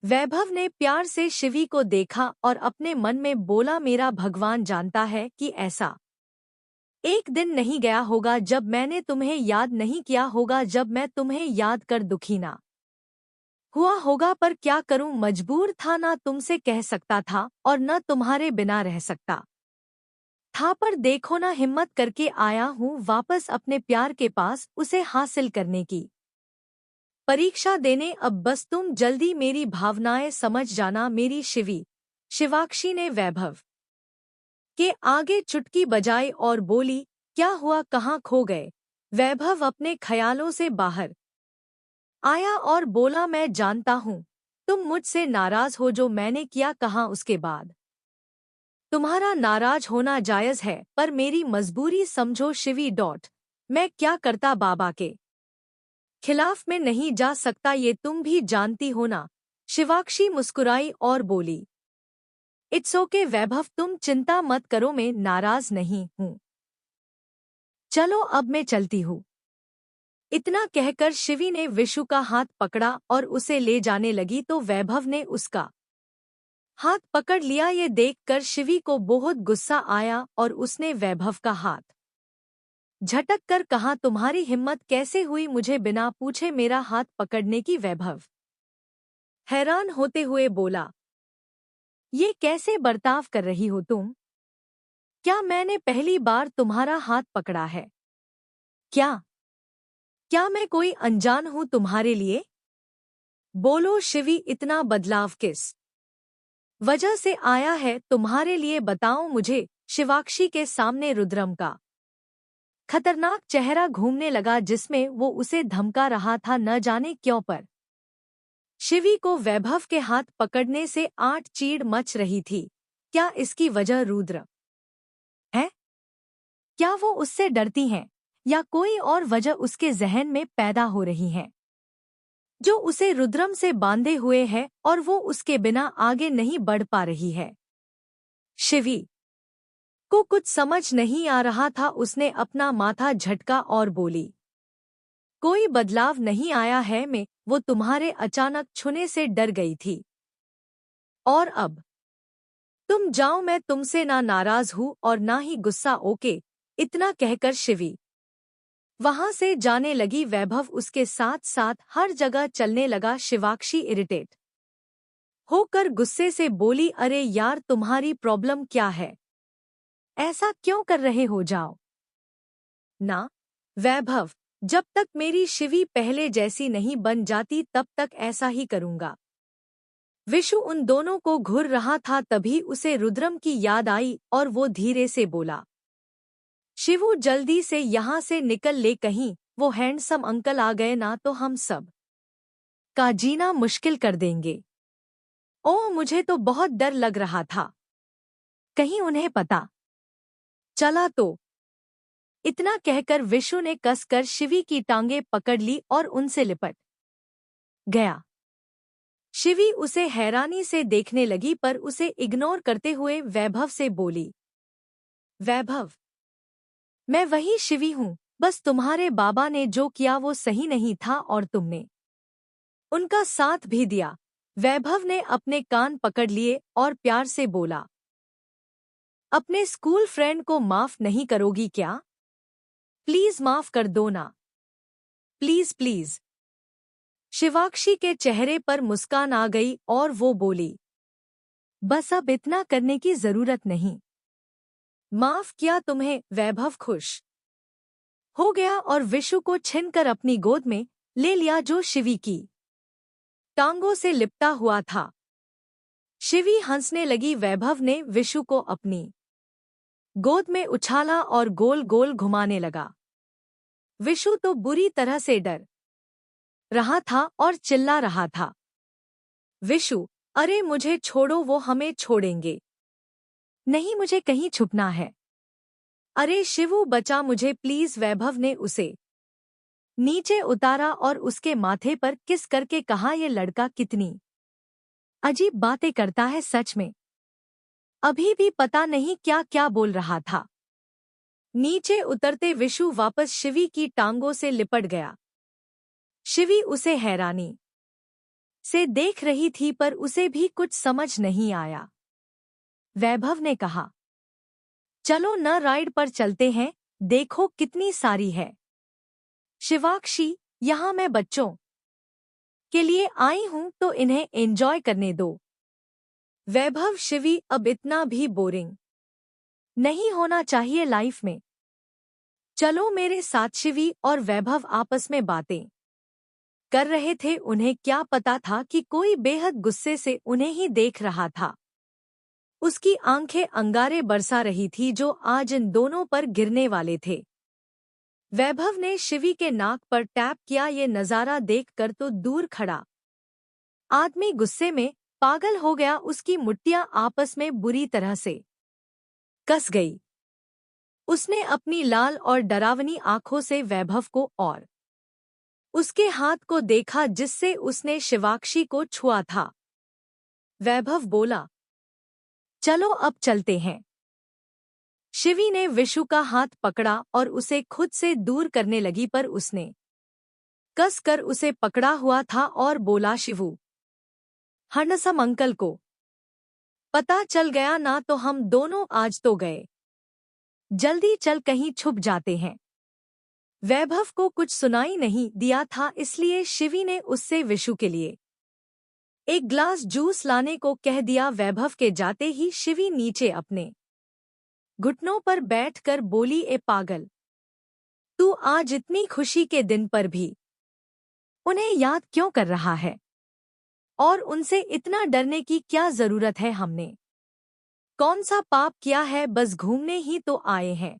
वैभव ने प्यार से शिवी को देखा और अपने मन में बोला, मेरा भगवान जानता है कि ऐसा एक दिन नहीं गया होगा जब मैंने तुम्हें याद नहीं किया होगा, जब मैं तुम्हें याद कर दुखी ना हुआ होगा पर क्या करूं, मजबूर था, ना तुमसे कह सकता था और न तुम्हारे बिना रह सकता था, पर देखो ना हिम्मत करके आया हूँ वापस अपने प्यार के पास उसे हासिल करने की परीक्षा देने। अब बस तुम जल्दी मेरी भावनाएं समझ जाना मेरी शिवाक्षी ने वैभव के आगे चुटकी बजाई और बोली, क्या हुआ, कहाँ खो गए। वैभव अपने ख्यालों से बाहर आया और बोला, मैं जानता हूँ तुम मुझसे नाराज हो, जो मैंने किया कहा उसके बाद तुम्हारा नाराज होना जायज है, पर मेरी मजबूरी समझो शिवी डॉट। मैं क्या करता, बाबा के खिलाफ में नहीं जा सकता, ये तुम भी जानती हो ना। शिवाक्षी मुस्कुराई और बोली, इट्स ओके वैभव, तुम चिंता मत करो, मैं नाराज नहीं हूँ। चलो अब मैं चलती हूँ। इतना कहकर शिवी ने विशु का हाथ पकड़ा और उसे ले जाने लगी तो वैभव ने उसका हाथ पकड़ लिया। ये देखकर शिवी को बहुत गुस्सा आया और उसने वैभव का हाथ झटक कर कहा, तुम्हारी हिम्मत कैसे हुई मुझे बिना पूछे मेरा हाथ पकड़ने की। वैभव हैरान होते हुए बोला, ये कैसे बर्ताव कर रही हो तुम? क्या मैंने पहली बार तुम्हारा हाथ पकड़ा है क्या? क्या मैं कोई अनजान हूं तुम्हारे लिए? बोलो शिवी, इतना बदलाव किस वजह से आया है तुम्हारे लिए, बताओ मुझे। शिवाक्षी के सामने रुद्रम का खतरनाक चेहरा घूमने लगा जिसमें वो उसे धमका रहा था न जाने क्यों, पर शिवी को वैभव के हाथ पकड़ने से आठ चीड़ मच रही थी। क्या इसकी वजह रुद्र है? क्या वो उससे डरती हैं या कोई और वजह उसके जहन में पैदा हो रही है जो उसे रुद्रम से बांधे हुए है और वो उसके बिना आगे नहीं बढ़ पा रही है? शिवी को कुछ समझ नहीं आ रहा था। उसने अपना माथा झटका और बोली, कोई बदलाव नहीं आया है, मैं वो तुम्हारे अचानक छूने से डर गई थी और अब तुम जाओ, मैं तुमसे ना नाराज हूँ और ना ही गुस्सा, ओके। इतना कहकर शिवी वहां से जाने लगी। वैभव उसके साथ साथ हर जगह चलने लगा। शिवाक्षी इरिटेट होकर गुस्से से बोली, अरे यार तुम्हारी प्रॉब्लम क्या है? ऐसा क्यों कर रहे हो? जाओ ना। वैभव, जब तक मेरी शिवी पहले जैसी नहीं बन जाती तब तक ऐसा ही करूंगा। विशु उन दोनों को घूर रहा था, तभी उसे रुद्रम की याद आई और वो धीरे से बोला, शिवू जल्दी से यहाँ से निकल ले, कहीं वो हैंडसम अंकल आ गए ना तो हम सब का जीना मुश्किल कर देंगे। ओह, मुझे तो बहुत डर लग रहा था, कहीं उन्हें पता चला तो। इतना कहकर विशु ने कसकर शिवी की टांगे पकड़ ली और उनसे लिपट गया। शिवी उसे हैरानी से देखने लगी पर उसे इग्नोर करते हुए वैभव से बोली, वैभव, मैं वही शिवी हूँ, बस तुम्हारे बाबा ने जो किया वो सही नहीं था और तुमने उनका साथ भी दिया। वैभव ने अपने कान पकड़ लिए और प्यार से बोला, अपने स्कूल फ्रेंड को माफ नहीं करोगी क्या? प्लीज माफ कर दो ना, प्लीज प्लीज। शिवाक्षी के चेहरे पर मुस्कान आ गई और वो बोली, बस अब इतना करने की जरूरत नहीं, माफ किया तुम्हें। वैभव खुश हो गया और विशु को छिनकर अपनी गोद में ले लिया जो शिवी की टांगों से लिपटा हुआ था। शिवी हंसने लगी। वैभव ने विशु को अपनी गोद में उछाला और गोल गोल घुमाने लगा। विशु तो बुरी तरह से डर रहा था और चिल्ला रहा था, विशु, अरे मुझे छोड़ो, वो हमें छोड़ेंगे नहीं, मुझे कहीं छुपना है। अरे शिवू बचा मुझे प्लीज। वैभव ने उसे नीचे उतारा और उसके माथे पर किस करके कहा, ये लड़का कितनी अजीब बातें करता है सच में, अभी भी पता नहीं क्या क्या बोल रहा था। नीचे उतरते विशु वापस शिवी की टांगों से लिपट गया। शिवी उसे हैरानी से देख रही थी पर उसे भी कुछ समझ नहीं आया। वैभव ने कहा, चलो न राइड पर चलते हैं, देखो कितनी सारी है। शिवाक्षी, यहाँ मैं बच्चों के लिए आई हूं तो इन्हें एंजॉय करने दो। वैभव शिवी, अब इतना भी बोरिंग नहीं होना चाहिए लाइफ में। चलो मेरे साथ। शिवी और वैभव आपस में बातें कर रहे थे। उन्हें क्या पता था कि कोई बेहद गुस्से से उन्हें ही देख रहा था। उसकी आंखें अंगारे बरसा रही थी जो आज इन दोनों पर गिरने वाले थे। वैभव ने शिवी के नाक पर टैप किया। ये नजारा देखकर तो दूर खड़ा आदमी गुस्से में पागल हो गया। उसकी मुट्ठियां आपस में बुरी तरह से कस गई। उसने अपनी लाल और डरावनी आंखों से वैभव को और उसके हाथ को देखा जिससे उसने शिवाक्षी को छुआ था। वैभव बोला, चलो अब चलते हैं। शिवी ने विशु का हाथ पकड़ा और उसे खुद से दूर करने लगी, पर उसने कस कर उसे पकड़ा हुआ था और बोला, शिवू, हंडसम अंकल को पता चल गया ना तो हम दोनों आज तो गए। जल्दी चल, कहीं छुप जाते हैं। वैभव को कुछ सुनाई नहीं दिया था, इसलिए शिवी ने उससे विशु के लिए एक ग्लास जूस लाने को कह दिया। वैभव के जाते ही शिवी नीचे अपने घुटनों पर बैठकर बोली, ए पागल, तू आज इतनी खुशी के दिन पर भी उन्हें याद क्यों कर रहा है? और उनसे इतना डरने की क्या जरूरत है? हमने कौन सा पाप किया है? बस घूमने ही तो आए हैं।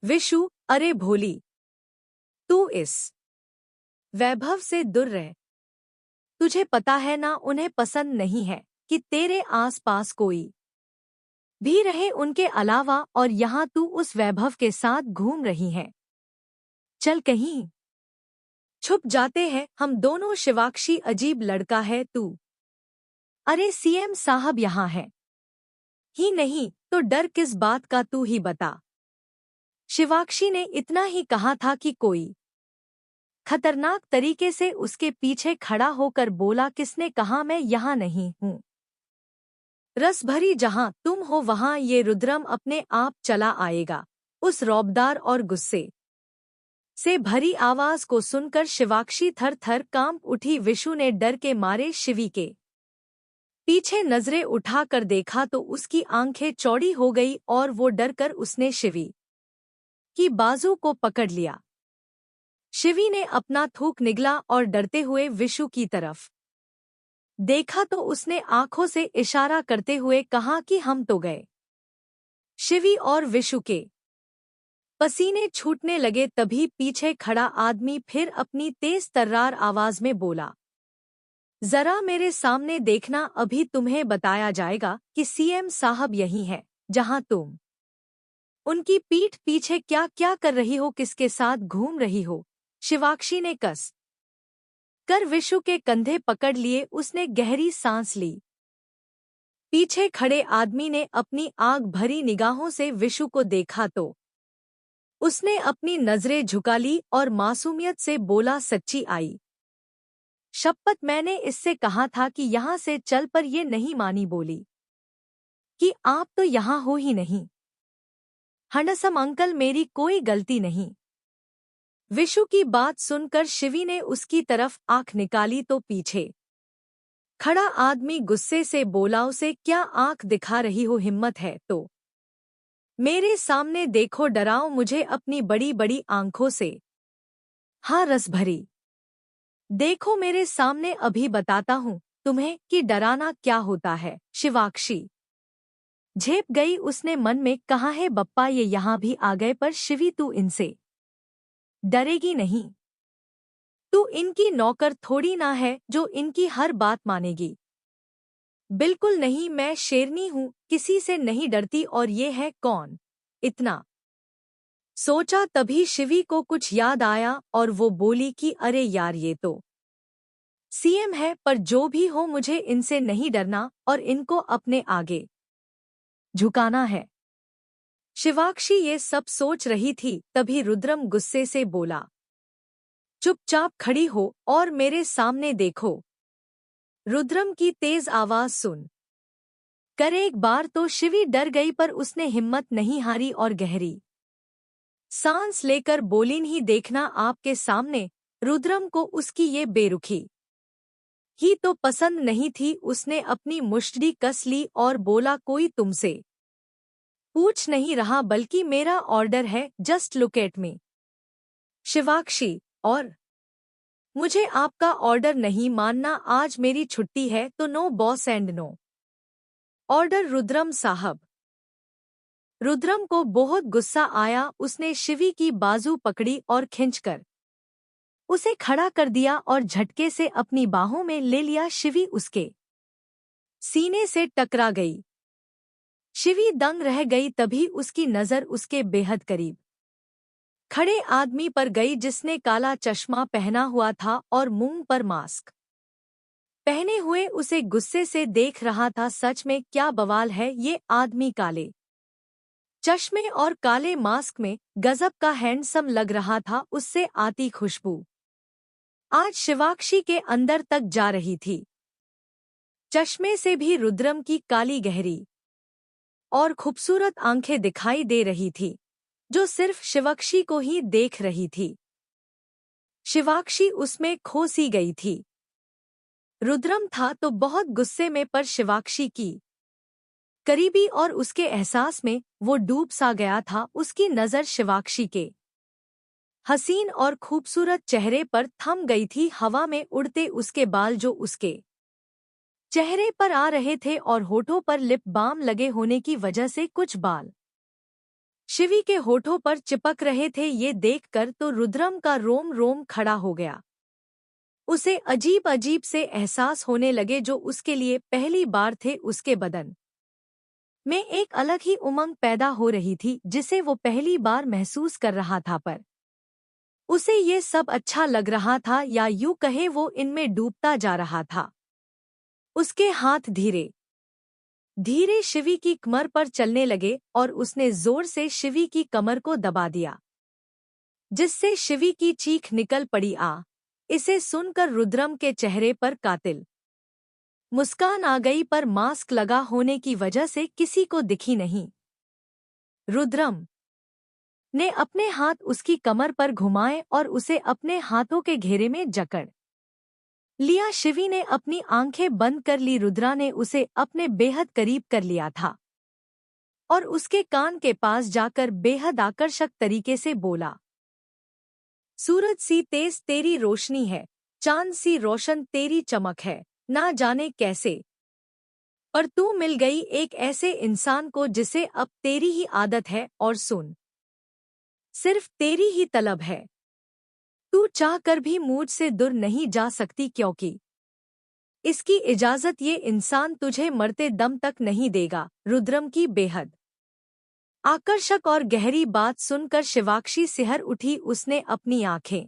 विशु, अरे भोली, तू इस वैभव से दूर रह। तुझे पता है ना, उन्हें पसंद नहीं है कि तेरे आसपास कोई भी रहे उनके अलावा, और यहाँ तू उस वैभव के साथ घूम रही है। चल कहीं छुप जाते हैं हम दोनों। शिवाक्षी, अजीब लड़का है तू। अरे सीएम साहब यहाँ है ही नहीं तो डर किस बात का, तू ही बता। शिवाक्षी ने इतना ही कहा था कि कोई खतरनाक तरीके से उसके पीछे खड़ा होकर बोला, किसने कहा मैं यहाँ नहीं हूँ? रस भरी जहाँ तुम हो वहाँ ये रुद्रम अपने आप चला आएगा। उस रौबदार और गुस्से से भरी आवाज को सुनकर शिवाक्षी थर थर कांप उठी। विशु ने डर के मारे शिवी के पीछे नजरें उठाकर देखा तो उसकी आंखें चौड़ी हो गई और वो डरकर उसने शिवी की बाजू को पकड़ लिया। शिवी ने अपना थूक निगला और डरते हुए विशु की तरफ देखा तो उसने आंखों से इशारा करते हुए कहा कि हम तो गए। शिवी और विशु के पसीने छूटने लगे। तभी पीछे खड़ा आदमी फिर अपनी तेज तर्रार आवाज में बोला, जरा मेरे सामने देखना, अभी तुम्हें बताया जाएगा कि सीएम साहब यही है जहां तुम उनकी पीठ पीछे क्या क्या कर रही हो, किसके साथ घूम रही हो। शिवाक्षी ने कस कर विशु के कंधे पकड़ लिए। उसने गहरी सांस ली। पीछे खड़े आदमी ने अपनी आग भरी निगाहों से विशु को देखा तो उसने अपनी नजरें झुका ली और मासूमियत से बोला, सच्ची आई शपथ, मैंने इससे कहा था कि यहाँ से चल, पर ये नहीं मानी। बोली कि आप तो यहाँ हो ही नहीं। हंडसम अंकल, मेरी कोई गलती नहीं। विशु की बात सुनकर शिवी ने उसकी तरफ आंख निकाली तो पीछे खड़ा आदमी गुस्से से बोला, उसे क्या आंख दिखा रही हो? हिम्मत है तो मेरे सामने देखो, डराओ मुझे अपनी बड़ी बड़ी आंखों से। हाँ, रस भरी देखो मेरे सामने, अभी बताता हूँ तुम्हें कि डराना क्या होता है। शिवाक्षी झेप गई। उसने मन में कहा है, बप्पा ये यहाँ भी आ गए। पर शिवी, तू इनसे डरेगी नहीं। तू इनकी नौकर थोड़ी ना है जो इनकी हर बात मानेगी। बिल्कुल नहीं, मैं शेरनी हूँ, किसी से नहीं डरती। और ये है कौन? इतना सोचा तभी शिवी को कुछ याद आया और वो बोली कि अरे यार, ये तो सीएम है। पर जो भी हो, मुझे इनसे नहीं डरना और इनको अपने आगे झुकाना है। शिवाक्षी ये सब सोच रही थी तभी रुद्रम गुस्से से बोला, चुपचाप खड़ी हो और मेरे सामने देखो। रुद्रम की तेज आवाज सुन कर एक बार तो शिवी डर गई, पर उसने हिम्मत नहीं हारी और गहरी सांस लेकर बोली, नहीं देखना आपके सामने। रुद्रम को उसकी ये बेरुखी ही तो पसंद नहीं थी। उसने अपनी मुष्टि कस ली और बोला, कोई तुमसे पूछ नहीं रहा, बल्कि मेरा ऑर्डर है। Just look at me. Shivakshi, और मुझे आपका ऑर्डर नहीं मानना। आज मेरी छुट्टी है, तो no boss and no order. Rudram साहब। रुद्रम को बहुत गुस्सा आया। उसने शिवी की बाजू पकड़ी और खींचकर उसे खड़ा कर दिया और झटके से अपनी बाहों में ले लिया। शिवी उसके सीने से टकरा गई। शिवी दंग रह गई। तभी उसकी नजर उसके बेहद करीब खड़े आदमी पर गई, जिसने काला चश्मा पहना हुआ था और मुंह पर मास्क पहने हुए उसे गुस्से से देख रहा था। सच में क्या बवाल है, ये आदमी काले चश्मे और काले मास्क में गजब का हैंडसम लग रहा था। उससे आती खुशबू आज शिवाक्षी के अंदर तक जा रही थी। चश्मे से भी रुद्रम की काली गहरी और खूबसूरत आंखें दिखाई दे रही थी, जो सिर्फ शिवाक्षी को ही देख रही थी। शिवाक्षी उसमें खो सी गई थी। रुद्रम था तो बहुत गुस्से में, पर शिवाक्षी की करीबी और उसके एहसास में वो डूब सा गया था। उसकी नज़र शिवाक्षी के हसीन और खूबसूरत चेहरे पर थम गई थी। हवा में उड़ते उसके बाल जो उसके चेहरे पर आ रहे थे, और होठों पर लिप बाम लगे होने की वजह से कुछ बाल शिवी के होठों पर चिपक रहे थे। ये देखकर तो रुद्रम का रोम रोम खड़ा हो गया। उसे अजीब अजीब से एहसास होने लगे, जो उसके लिए पहली बार थे। उसके बदन में एक अलग ही उमंग पैदा हो रही थी, जिसे वो पहली बार महसूस कर रहा था। पर उसे ये सब अच्छा लग रहा था, या यूं कहे वो इनमें डूबता जा रहा था। उसके हाथ धीरे धीरे शिवी की कमर पर चलने लगे, और उसने जोर से शिवी की कमर को दबा दिया, जिससे शिवी की चीख निकल पड़ी। इसे सुनकर रुद्रम के चेहरे पर कातिल मुस्कान आ गई, पर मास्क लगा होने की वजह से किसी को दिखी नहीं। रुद्रम ने अपने हाथ उसकी कमर पर घुमाए और उसे अपने हाथों के घेरे में जकड़ लिया। शिवी ने अपनी आंखें बंद कर ली। रुद्रा ने उसे अपने बेहद करीब कर लिया था और उसके कान के पास जाकर बेहद आकर्षक तरीके से बोला, सूरज सी तेज तेरी रोशनी है, चांद सी रोशन तेरी चमक है। ना जाने कैसे पर तू मिल गई एक ऐसे इंसान को, जिसे अब तेरी ही आदत है, और सुन, सिर्फ तेरी ही तलब है। तू चाह कर भी मुझसे दूर नहीं जा सकती, क्योंकि इसकी इजाजत ये इंसान तुझे मरते दम तक नहीं देगा। रुद्रम की बेहद आकर्षक और गहरी बात सुनकर शिवाक्षी सिहर उठी। उसने अपनी आंखें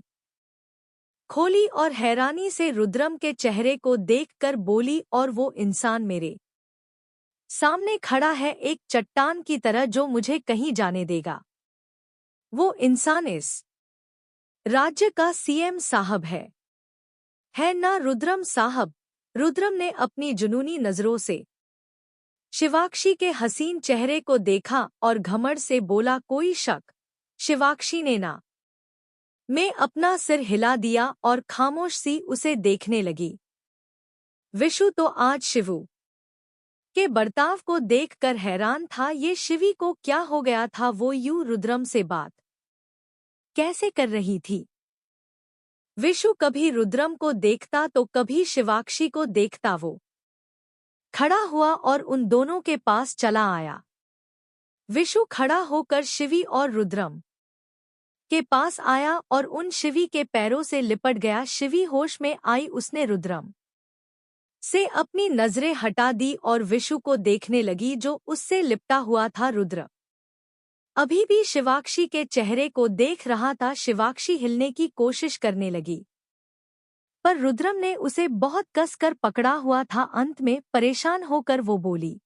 खोली और हैरानी से रुद्रम के चेहरे को देखकर बोली, और वो इंसान मेरे सामने खड़ा है, एक चट्टान की तरह, जो मुझे कहीं जाने देगा। वो इंसान इस राज्य का सीएम साहब है ना रुद्रम साहब? रुद्रम ने अपनी जुनूनी नजरों से शिवाक्षी के हसीन चेहरे को देखा और घमंड से बोला, कोई शक? शिवाक्षी ने ना मैं अपना सिर हिला दिया और खामोश सी उसे देखने लगी। विशु तो आज शिवू के बर्ताव को देखकर हैरान था। ये शिवी को क्या हो गया था? वो यूं रुद्रम से बात कैसे कर रही थी? विशु कभी रुद्रम को देखता तो कभी शिवाक्षी को देखता। वो खड़ा हुआ और उन दोनों के पास चला आया। विशु खड़ा होकर शिवी और रुद्रम के पास आया और उन शिवी के पैरों से लिपट गया। शिवी होश में आई। उसने रुद्रम से अपनी नजरें हटा दी और विशु को देखने लगी, जो उससे लिपटा हुआ था। रुद्र अभी भी शिवाक्षी के चेहरे को देख रहा था। शिवाक्षी हिलने की कोशिश करने लगी, पर रुद्रम ने उसे बहुत कस कर पकड़ा हुआ था। अंत में परेशान होकर वो बोली,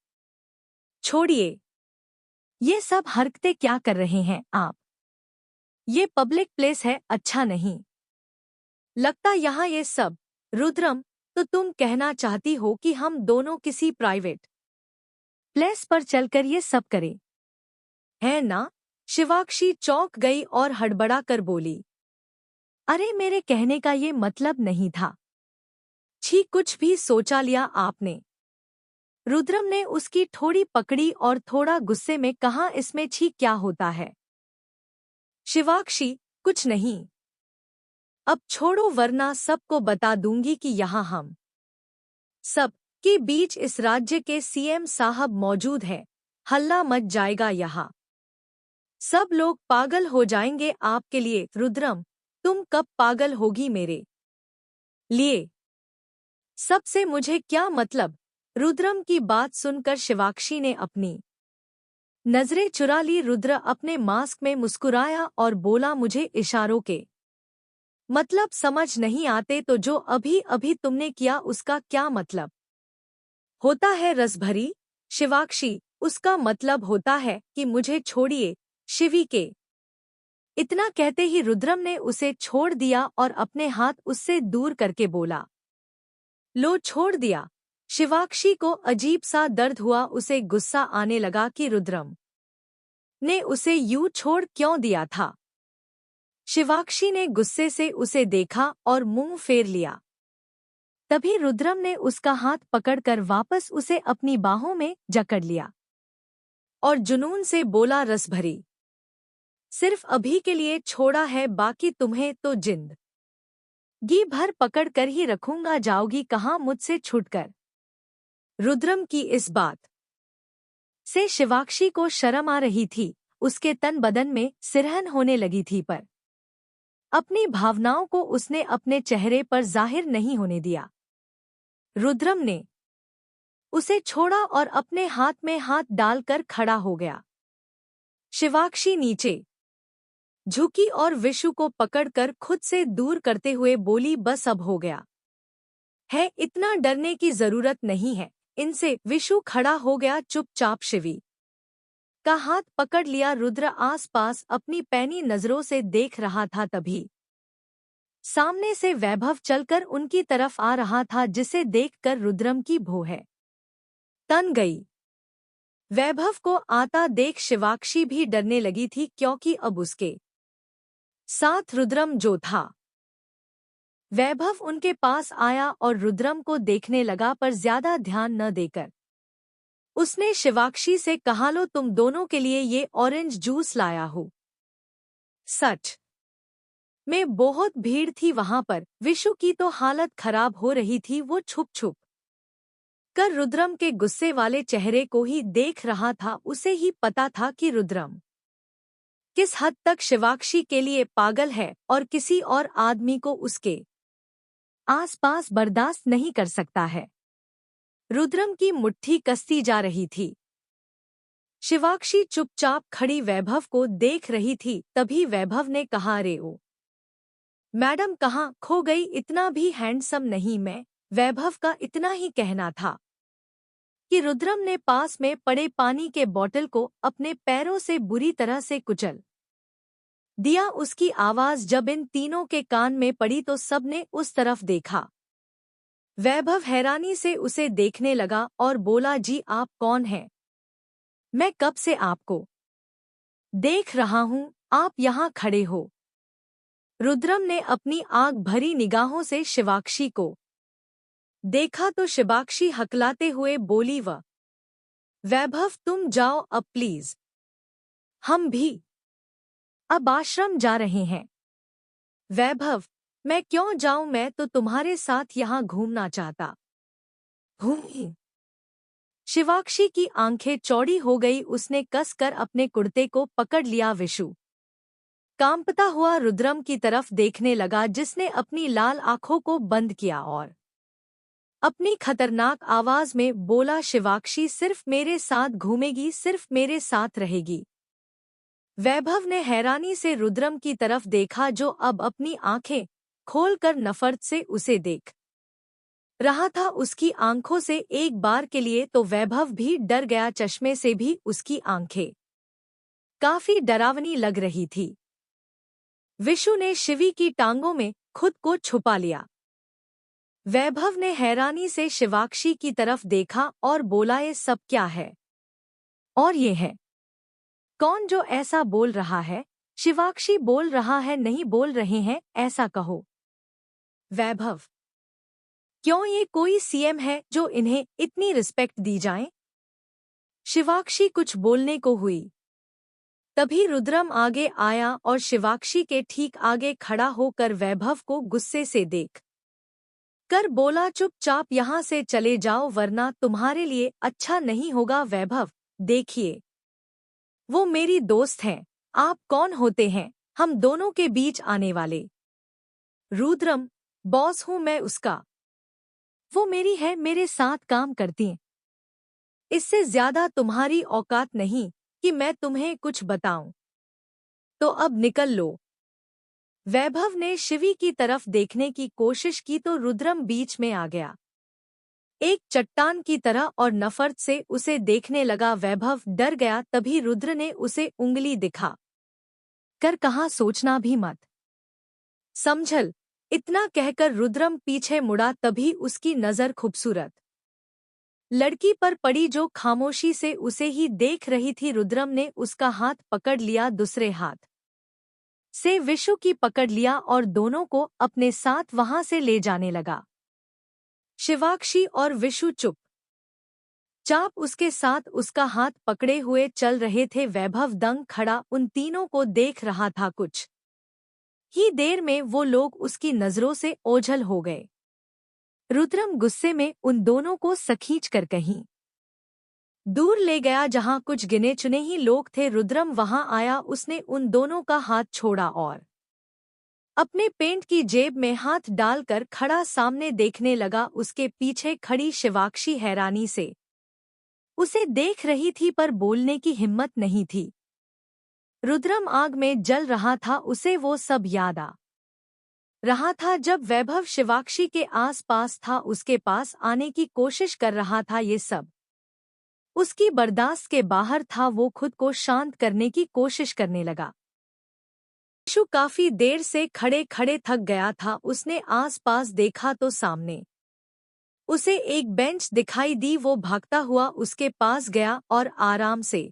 छोड़िए, ये सब हरकतें क्या कर रहे हैं आप? ये पब्लिक प्लेस है, अच्छा नहीं लगता यहाँ ये सब। रुद्रम, तो तुम कहना चाहती हो कि हम दोनों किसी प्राइवेट प्लेस पर चलकर ये सब करें, है ना? शिवाक्षी चौंक गई और हड़बड़ा कर बोली, अरे मेरे कहने का ये मतलब नहीं था। छी, कुछ भी सोचा लिया आपने। रुद्रम ने उसकी ठोड़ी पकड़ी और थोड़ा गुस्से में कहा, इसमें छी क्या होता है? शिवाक्षी, कुछ नहीं। अब छोड़ो वरना सबको बता दूंगी कि यहाँ हम सब के बीच इस राज्य के सीएम साहब मौजूद हैं। हल्ला मच जाएगा यहाँ। सब लोग पागल हो जाएंगे आपके लिए। रुद्रम, तुम कब पागल होगी मेरे लिए? सबसे मुझे क्या मतलब? रुद्रम की बात सुनकर शिवाक्षी ने अपनी नजरें चुरा ली। रुद्र अपने मास्क में मुस्कुराया और बोला, मुझे इशारों के मतलब समझ नहीं आते तो जो अभी अभी तुमने किया उसका क्या मतलब होता है? रसभरी शिवाक्षी, उसका मतलब होता है कि मुझे छोड़िए शिवी के। इतना कहते ही रुद्रम ने उसे छोड़ दिया और अपने हाथ उससे दूर करके बोला, लो छोड़ दिया। शिवाक्षी को अजीब सा दर्द हुआ। उसे गुस्सा आने लगा कि रुद्रम ने उसे यूं छोड़ क्यों दिया था। शिवाक्षी ने गुस्से से उसे देखा और मुंह फेर लिया। तभी रुद्रम ने उसका हाथ पकड़कर वापस उसे अपनी बाहों में जकड़ लिया और जुनून से बोला, रसभरी, सिर्फ अभी के लिए छोड़ा है, बाकी तुम्हें तो जिंदगी भर पकड़ कर ही रखूंगा। जाओगी कहाँ मुझसे छूटकर? रुद्रम की इस बात से शिवाक्षी को शर्म आ रही थी। उसके तन बदन में सिरहन होने लगी थी, पर अपनी भावनाओं को उसने अपने चेहरे पर जाहिर नहीं होने दिया। रुद्रम ने उसे छोड़ा और अपने हाथ में हाथ डालकर खड़ा हो गया। शिवाक्षी नीचे झुकी और विशु को पकड़कर खुद से दूर करते हुए बोली, बस अब हो गया है, इतना डरने की जरूरत नहीं है इनसे। विशु खड़ा हो गया चुपचाप। शिवी का हाथ पकड़ लिया। रुद्र आसपास अपनी पैनी नजरों से देख रहा था। तभी सामने से वैभव चलकर उनकी तरफ आ रहा था, जिसे देखकर रुद्रम की भौहें तन गई। वैभव को आता देख शिवाक्षी भी डरने लगी थी, क्योंकि अब उसके साथ रुद्रम जो था। वैभव उनके पास आया और रुद्रम को देखने लगा, पर ज्यादा ध्यान न देकर उसने शिवाक्षी से कहा, लो तुम दोनों के लिए ये ऑरेंज जूस लाया हूँ। सच में बहुत भीड़ थी वहां पर। विशु की तो हालत खराब हो रही थी। वो छुप छुप कर रुद्रम के गुस्से वाले चेहरे को ही देख रहा था। उसे ही पता था कि रुद्रम किस हद तक शिवाक्षी के लिए पागल है और किसी और आदमी को उसके आसपास बर्दाश्त नहीं कर सकता है। रुद्रम की मुट्ठी कसती जा रही थी। शिवाक्षी चुपचाप खड़ी वैभव को देख रही थी। तभी वैभव ने कहा, अरे ओ मैडम, कहाँ खो गई? इतना भी हैंडसम नहीं मैं। वैभव का इतना ही कहना था कि रुद्रम ने पास में पड़े पानी के बोतल को अपने पैरों से बुरी तरह से कुचल दिया। उसकी आवाज जब इन तीनों के कान में पड़ी तो सबने उस तरफ देखा। वैभव हैरानी से उसे देखने लगा और बोला, जी आप कौन हैं? मैं कब से आपको देख रहा हूँ, आप यहाँ खड़े हो। रुद्रम ने अपनी आग भरी निगाहों से शिवाक्षी को देखा तो शिवाक्षी हकलाते हुए बोली, वैभव तुम जाओ अब प्लीज, हम भी अब आश्रम जा रहे हैं। वैभव, मैं क्यों जाऊं? मैं तो तुम्हारे साथ यहाँ घूमना चाहता हूँ। शिवाक्षी की आंखें चौड़ी हो गई। उसने कसकर अपने कुर्ते को पकड़ लिया। विशु कांपता हुआ रुद्रम की तरफ देखने लगा, जिसने अपनी लाल आंखों को बंद किया और अपनी खतरनाक आवाज में बोला, शिवाक्षी सिर्फ मेरे साथ घूमेगी, सिर्फ मेरे साथ रहेगी। वैभव ने हैरानी से रुद्रम की तरफ देखा, जो अब अपनी आंखें खोलकर नफरत से उसे देख रहा था। उसकी आंखों से एक बार के लिए तो वैभव भी डर गया। चश्मे से भी उसकी आंखें काफी डरावनी लग रही थी। विशु ने शिवी की टांगों में खुद को छुपा लिया। वैभव ने हैरानी से शिवाक्षी की तरफ देखा और बोला, ये सब क्या है? और ये है कौन जो ऐसा बोल रहा है? शिवाक्षी बोल रहा है, नहीं बोल रहे हैं ऐसा कहो। वैभव क्यों ये कोई सीएम है जो इन्हें इतनी रिस्पेक्ट दी जाए? शिवाक्षी कुछ बोलने को हुई। तभी रुद्रम आगे आया और शिवाक्षी के ठीक आगे खड़ा होकर वैभव को गुस्से से देख कर बोला, चुपचाप यहाँ से चले जाओ वरना तुम्हारे लिए अच्छा नहीं होगा। वैभव, देखिए, वो मेरी दोस्त हैं। आप कौन होते हैं हम दोनों के बीच आने वाले? रुद्रम, बॉस हूँ मैं उसका। वो मेरी है, मेरे साथ काम करती है। इससे ज्यादा तुम्हारी औकात नहीं कि मैं तुम्हें कुछ बताऊं। तो अब निकल लो। वैभव ने शिवी की तरफ देखने की कोशिश की तो रुद्रम बीच में आ गया, एक चट्टान की तरह, और नफरत से उसे देखने लगा। वैभव डर गया। तभी रुद्र ने उसे उंगली दिखा कर कहा, सोचना भी मत, समझल। इतना कहकर रुद्रम पीछे मुड़ा। तभी उसकी नजर खूबसूरत लड़की पर पड़ी जो खामोशी से उसे ही देख रही थी। रुद्रम ने उसका हाथ पकड़ लिया, दूसरे हाथ से विशु की पकड़ लिया और दोनों को अपने साथ वहां से ले जाने लगा। शिवाक्षी और विशु चुप चाप उसके साथ उसका हाथ पकड़े हुए चल रहे थे। वैभव दंग खड़ा उन तीनों को देख रहा था। कुछ ही देर में वो लोग उसकी नजरों से ओझल हो गए। रुद्रम गुस्से में उन दोनों को सखींच कर कहीं दूर ले गया जहां कुछ गिने चुने ही लोग थे। रुद्रम वहां आया, उसने उन दोनों का हाथ छोड़ा और अपने पेंट की जेब में हाथ डालकर खड़ा सामने देखने लगा। उसके पीछे खड़ी शिवाक्षी हैरानी से उसे देख रही थी पर बोलने की हिम्मत नहीं थी। रुद्रम आग में जल रहा था, उसे वो सब याद आ रहा था जब वैभव शिवाक्षी के आसपास था, उसके पास आने की कोशिश कर रहा था। ये सब उसकी बर्दाश्त के बाहर था। वो खुद को शांत करने की कोशिश करने लगा। विशु काफी देर से खड़े खड़े थक गया था। उसने आसपास देखा तो सामने उसे एक बेंच दिखाई दी। वो भागता हुआ उसके पास गया और आराम से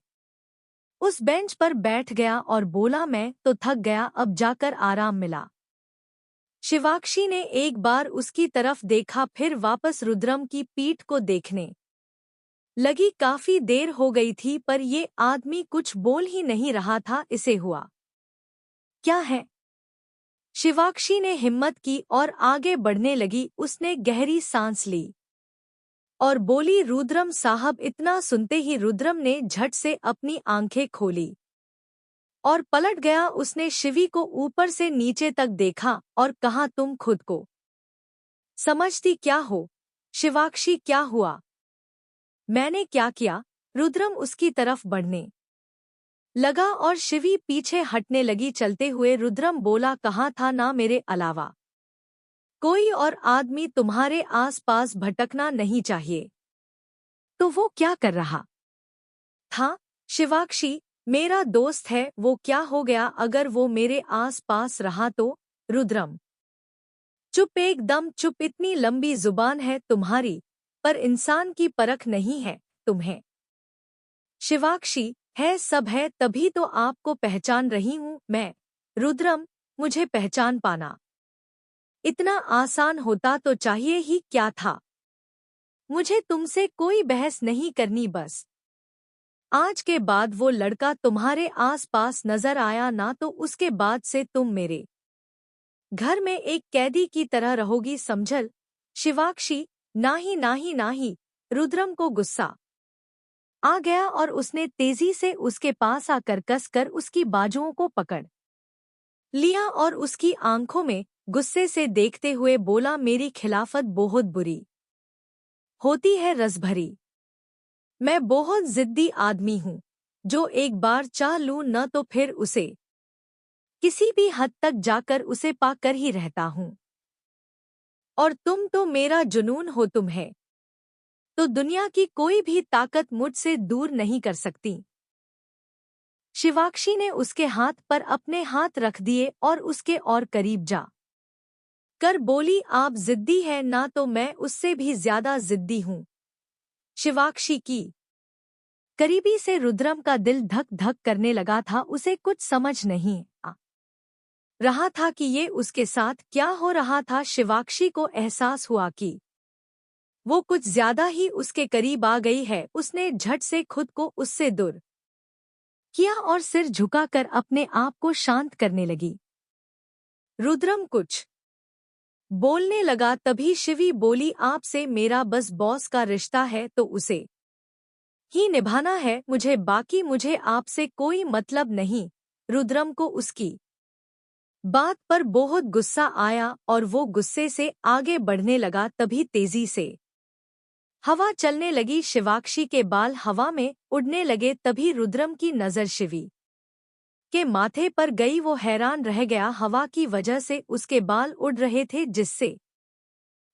उस बेंच पर बैठ गया और बोला, मैं तो थक गया, अब जाकर आराम मिला। शिवाक्षी ने एक बार उसकी तरफ देखा, फिर वापस रुद्रम की पीठ को देखने लगी। काफी देर हो गई थी पर ये आदमी कुछ बोल ही नहीं रहा था। इसे हुआ क्या है? शिवाक्षी ने हिम्मत की और आगे बढ़ने लगी। उसने गहरी सांस ली और बोली, रुद्रम साहब। इतना सुनते ही रुद्रम ने झट से अपनी आंखें खोली और पलट गया। उसने शिवी को ऊपर से नीचे तक देखा और कहा, तुम खुद को समझती क्या हो? शिवाक्षी, क्या हुआ? मैंने क्या किया? रुद्रम उसकी तरफ बढ़ने लगा और शिवी पीछे हटने लगी। चलते हुए रुद्रम बोला, कहा था ना मेरे अलावा कोई और आदमी तुम्हारे आसपास भटकना नहीं चाहिए। तो वो क्या कर रहा था? शिवाक्षी मेरा दोस्त है, वो क्या हो गया अगर वो मेरे आसपास रहा तो? रुद्रम चुप, एकदम चुप। इतनी लंबी जुबान है तुम्हारी पर इंसान की परख नहीं है तुम्हें। शिवाक्षी है, सब है, तभी तो आपको पहचान रही हूं मैं। रुद्रम, मुझे पहचान पाना इतना आसान होता तो चाहिए ही क्या था? मुझे तुमसे कोई बहस नहीं करनी। बस आज के बाद वो लड़का तुम्हारे आसपास नजर आया ना तो उसके बाद से तुम मेरे घर में एक कैदी की तरह रहोगी, समझल? शिवाक्षी, नाही नाही नाही। रुद्रम को गुस्सा आ गया और उसने तेजी से उसके पास आकर कसकर उसकी बाजुओं को पकड़ लिया और उसकी आंखों में गुस्से से देखते हुए बोला, मेरी खिलाफत बहुत बुरी होती है, रसभरी। मैं बहुत जिद्दी आदमी हूँ, जो एक बार चाह लूं न तो फिर उसे किसी भी हद तक जाकर उसे पाकर ही रहता हूँ। और तुम तो मेरा जुनून हो, तुम्हें तो दुनिया की कोई भी ताकत मुझसे दूर नहीं कर सकती। शिवाक्षी ने उसके हाथ पर अपने हाथ रख दिए और उसके और करीब जा कर बोली, आप जिद्दी है ना तो मैं उससे भी ज्यादा जिद्दी हूँ। शिवाक्षी की करीबी से रुद्रम का दिल धक धक करने लगा था। उसे कुछ समझ नहीं आ रहा था कि ये उसके साथ क्या हो रहा था। शिवाक्षी को एहसास हुआ कि वो कुछ ज्यादा ही उसके करीब आ गई है। उसने झट से खुद को उससे दूर किया और सिर झुकाकर अपने आप को शांत करने लगी। रुद्रम कुछ बोलने लगा, तभी शिवी बोली, आपसे मेरा बस बॉस का रिश्ता है तो उसे ही निभाना है मुझे आपसे कोई मतलब नहीं। रुद्रम को उसकी बात पर बहुत गुस्सा आया और वो गुस्से से आगे बढ़ने लगा। तभी तेजी से हवा चलने लगी, शिवाक्षी के बाल हवा में उड़ने लगे। तभी रुद्रम की नजर शिवी के माथे पर गई। वो हैरान रह गया, हवा की वजह से उसके बाल उड़ रहे थे जिससे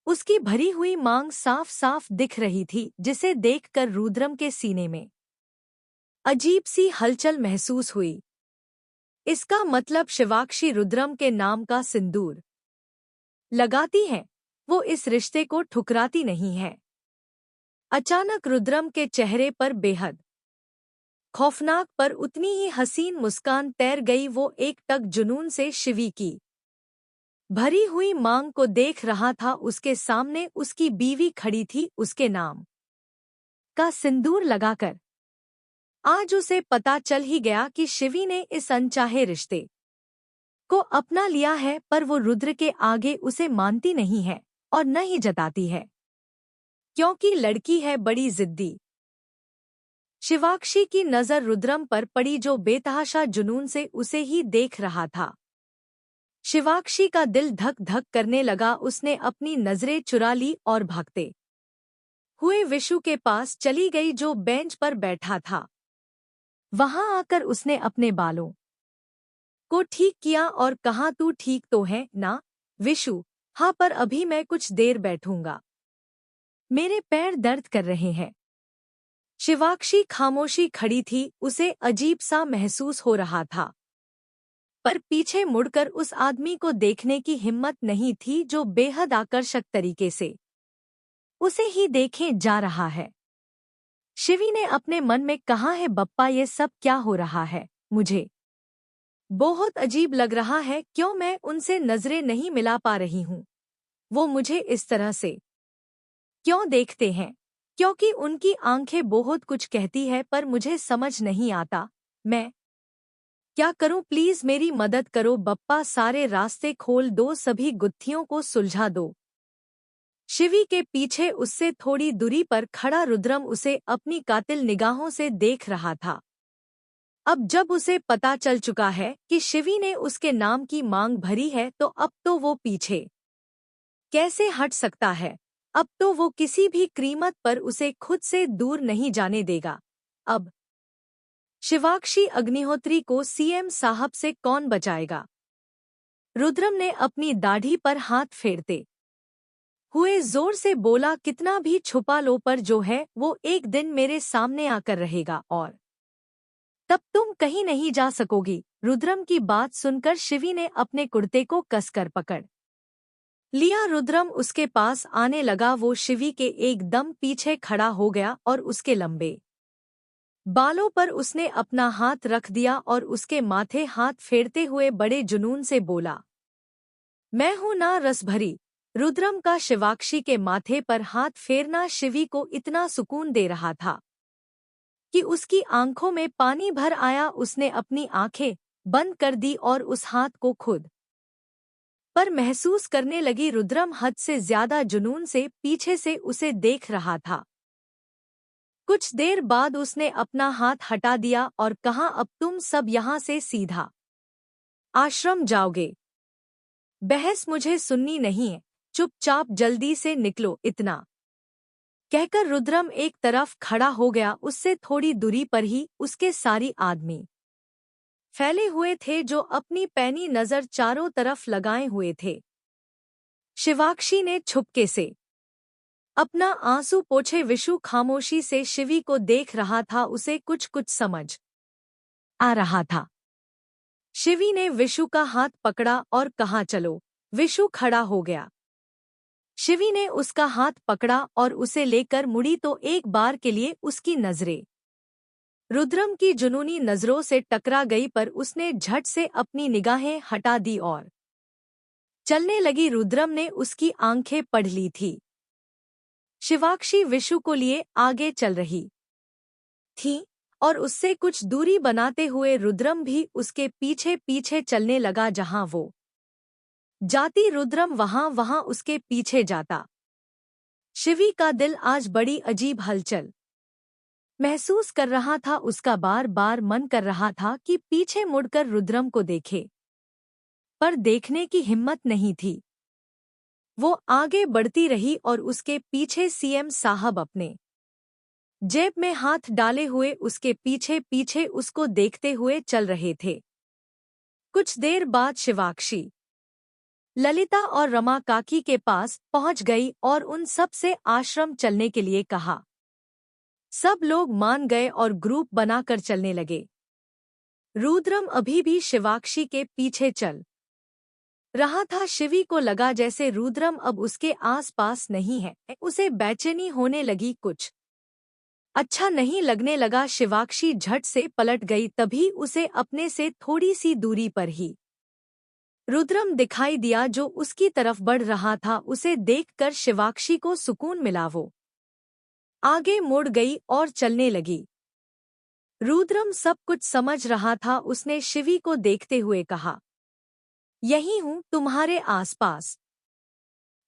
उसकी भरी हुई मांग साफ साफ दिख रही थी, जिसे देखकर रुद्रम के सीने में अजीब सी हलचल महसूस हुई। इसका मतलब शिवाक्षी रुद्रम के नाम का सिंदूर लगाती है, वो इस रिश्ते को ठुकराती नहीं है। अचानक रुद्रम के चेहरे पर बेहद खौफनाक पर उतनी ही हसीन मुस्कान तैर गई। वो एक टक जुनून से शिवी की भरी हुई मांग को देख रहा था। उसके सामने उसकी बीवी खड़ी थी, उसके नाम का सिंदूर लगाकर। आज उसे पता चल ही गया कि शिवी ने इस अनचाहे रिश्ते को अपना लिया है, पर वो रुद्र के आगे उसे मानती नहीं है और न ही जताती है, क्योंकि लड़की है बड़ी जिद्दी। शिवाक्षी की नजर रुद्रम पर पड़ी, जो बेतहाशा जुनून से उसे ही देख रहा था। शिवाक्षी का दिल धक धक करने लगा। उसने अपनी नजरें चुरा ली और भागते हुए विशु के पास चली गई, जो बेंच पर बैठा था। वहां आकर उसने अपने बालों को ठीक किया और कहा, तू ठीक तो है ना विशु? हाँ, पर अभी मैं कुछ देर बैठूंगा, मेरे पैर दर्द कर रहे हैं। शिवाक्षी खामोशी खड़ी थी, उसे अजीब सा महसूस हो रहा था, पर पीछे मुड़कर उस आदमी को देखने की हिम्मत नहीं थी, जो बेहद आकर्षक तरीके से उसे ही देखे जा रहा है। शिवी ने अपने मन में कहा, है बप्पा, ये सब क्या हो रहा है? मुझे बहुत अजीब लग रहा है। क्यों मैं उनसे नजरें नहीं मिला पा रही हूँ? वो मुझे इस तरह से क्यों देखते हैं? क्योंकि उनकी आंखें बहुत कुछ कहती है, पर मुझे समझ नहीं आता मैं क्या करूं? प्लीज मेरी मदद करो बप्पा, सारे रास्ते खोल दो, सभी गुत्थियों को सुलझा दो। शिवी के पीछे उससे थोड़ी दूरी पर खड़ा रुद्रम उसे अपनी कातिल निगाहों से देख रहा था। अब जब उसे पता चल चुका है कि शिवी ने उसके नाम की मांग भरी है, तो अब तो वो पीछे कैसे हट सकता है? अब तो वो किसी भी कीमत पर उसे खुद से दूर नहीं जाने देगा। अब शिवाक्षी अग्निहोत्री को सीएम साहब से कौन बचाएगा? रुद्रम ने अपनी दाढ़ी पर हाथ फेरते हुए जोर से बोला, कितना भी छुपा लो, पर जो है वो एक दिन मेरे सामने आकर रहेगा और तब तुम कहीं नहीं जा सकोगी। रुद्रम की बात सुनकर शिवी ने अपने कुर्ते को कसकर पकड़ लिया। रुद्रम उसके पास आने लगा। वो शिवी के एकदम पीछे खड़ा हो गया और उसके लंबे बालों पर उसने अपना हाथ रख दिया और उसके माथे हाथ फेरते हुए बड़े जुनून से बोला, मैं हूं ना रसभरी। रुद्रम का शिवाक्षी के माथे पर हाथ फेरना शिवी को इतना सुकून दे रहा था कि उसकी आंखों में पानी भर आया। उसने अपनी आंखें बंद कर दी और उस हाथ को खुद पर महसूस करने लगी। रुद्रम हद से ज्यादा जुनून से पीछे से उसे देख रहा था। कुछ देर बाद उसने अपना हाथ हटा दिया और कहा, अब तुम सब यहाँ से सीधा आश्रम जाओगे। बहस मुझे सुननी नहीं है, चुपचाप जल्दी से निकलो। इतना कहकर रुद्रम एक तरफ खड़ा हो गया। उससे थोड़ी दूरी पर ही उसके सारी आदमी फैले हुए थे, जो अपनी पैनी नजर चारों तरफ लगाए हुए थे। शिवाक्षी ने छुपके से अपना आंसू पोंछे विशु खामोशी से शिवी को देख रहा था। उसे कुछ कुछ समझ आ रहा था। शिवी ने विशु का हाथ पकड़ा और कहा, चलो। विशु खड़ा हो गया। शिवी ने उसका हाथ पकड़ा और उसे लेकर मुड़ी, तो एक बार के लिए उसकी नजरें रुद्रम की जुनूनी नजरों से टकरा गई, पर उसने झट से अपनी निगाहें हटा दी और चलने लगी। रुद्रम ने उसकी आंखें पढ़ ली थी। शिवाक्षी विशु को लिए आगे चल रही थी और उससे कुछ दूरी बनाते हुए रुद्रम भी उसके पीछे पीछे चलने लगा। जहां वो जाती रुद्रम वहां वहां उसके पीछे जाता। शिवी का दिल आज बड़ी अजीब हलचल महसूस कर रहा था। उसका बार बार मन कर रहा था कि पीछे मुड़कर रुद्रम को देखे, पर देखने की हिम्मत नहीं थी। वो आगे बढ़ती रही और उसके पीछे सीएम साहब अपने जेब में हाथ डाले हुए उसके पीछे पीछे उसको देखते हुए चल रहे थे। कुछ देर बाद शिवाक्षी ललिता और रमा काकी के पास पहुंच गई और उन सब से आश्रम चलने के लिए कहा। सब लोग मान गए और ग्रुप बनाकर चलने लगे। रुद्रम अभी भी शिवाक्षी के पीछे चल रहा था। शिवी को लगा जैसे रुद्रम अब उसके आसपास नहीं है। उसे बेचैनी होने लगी, कुछ अच्छा नहीं लगने लगा। शिवाक्षी झट से पलट गई, तभी उसे अपने से थोड़ी सी दूरी पर ही रुद्रम दिखाई दिया जो उसकी तरफ बढ़ रहा था। उसे देखकर शिवाक्षी को सुकून मिला। वो आगे मुड़ गई और चलने लगी। रुद्रम सब कुछ समझ रहा था। उसने शिवी को देखते हुए कहा, यही हूँ तुम्हारे आसपास,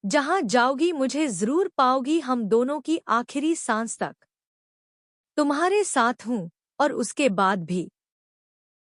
जहां जाओगी मुझे जरूर पाओगी। हम दोनों की आखिरी सांस तक तुम्हारे साथ हूँ और उसके बाद भी।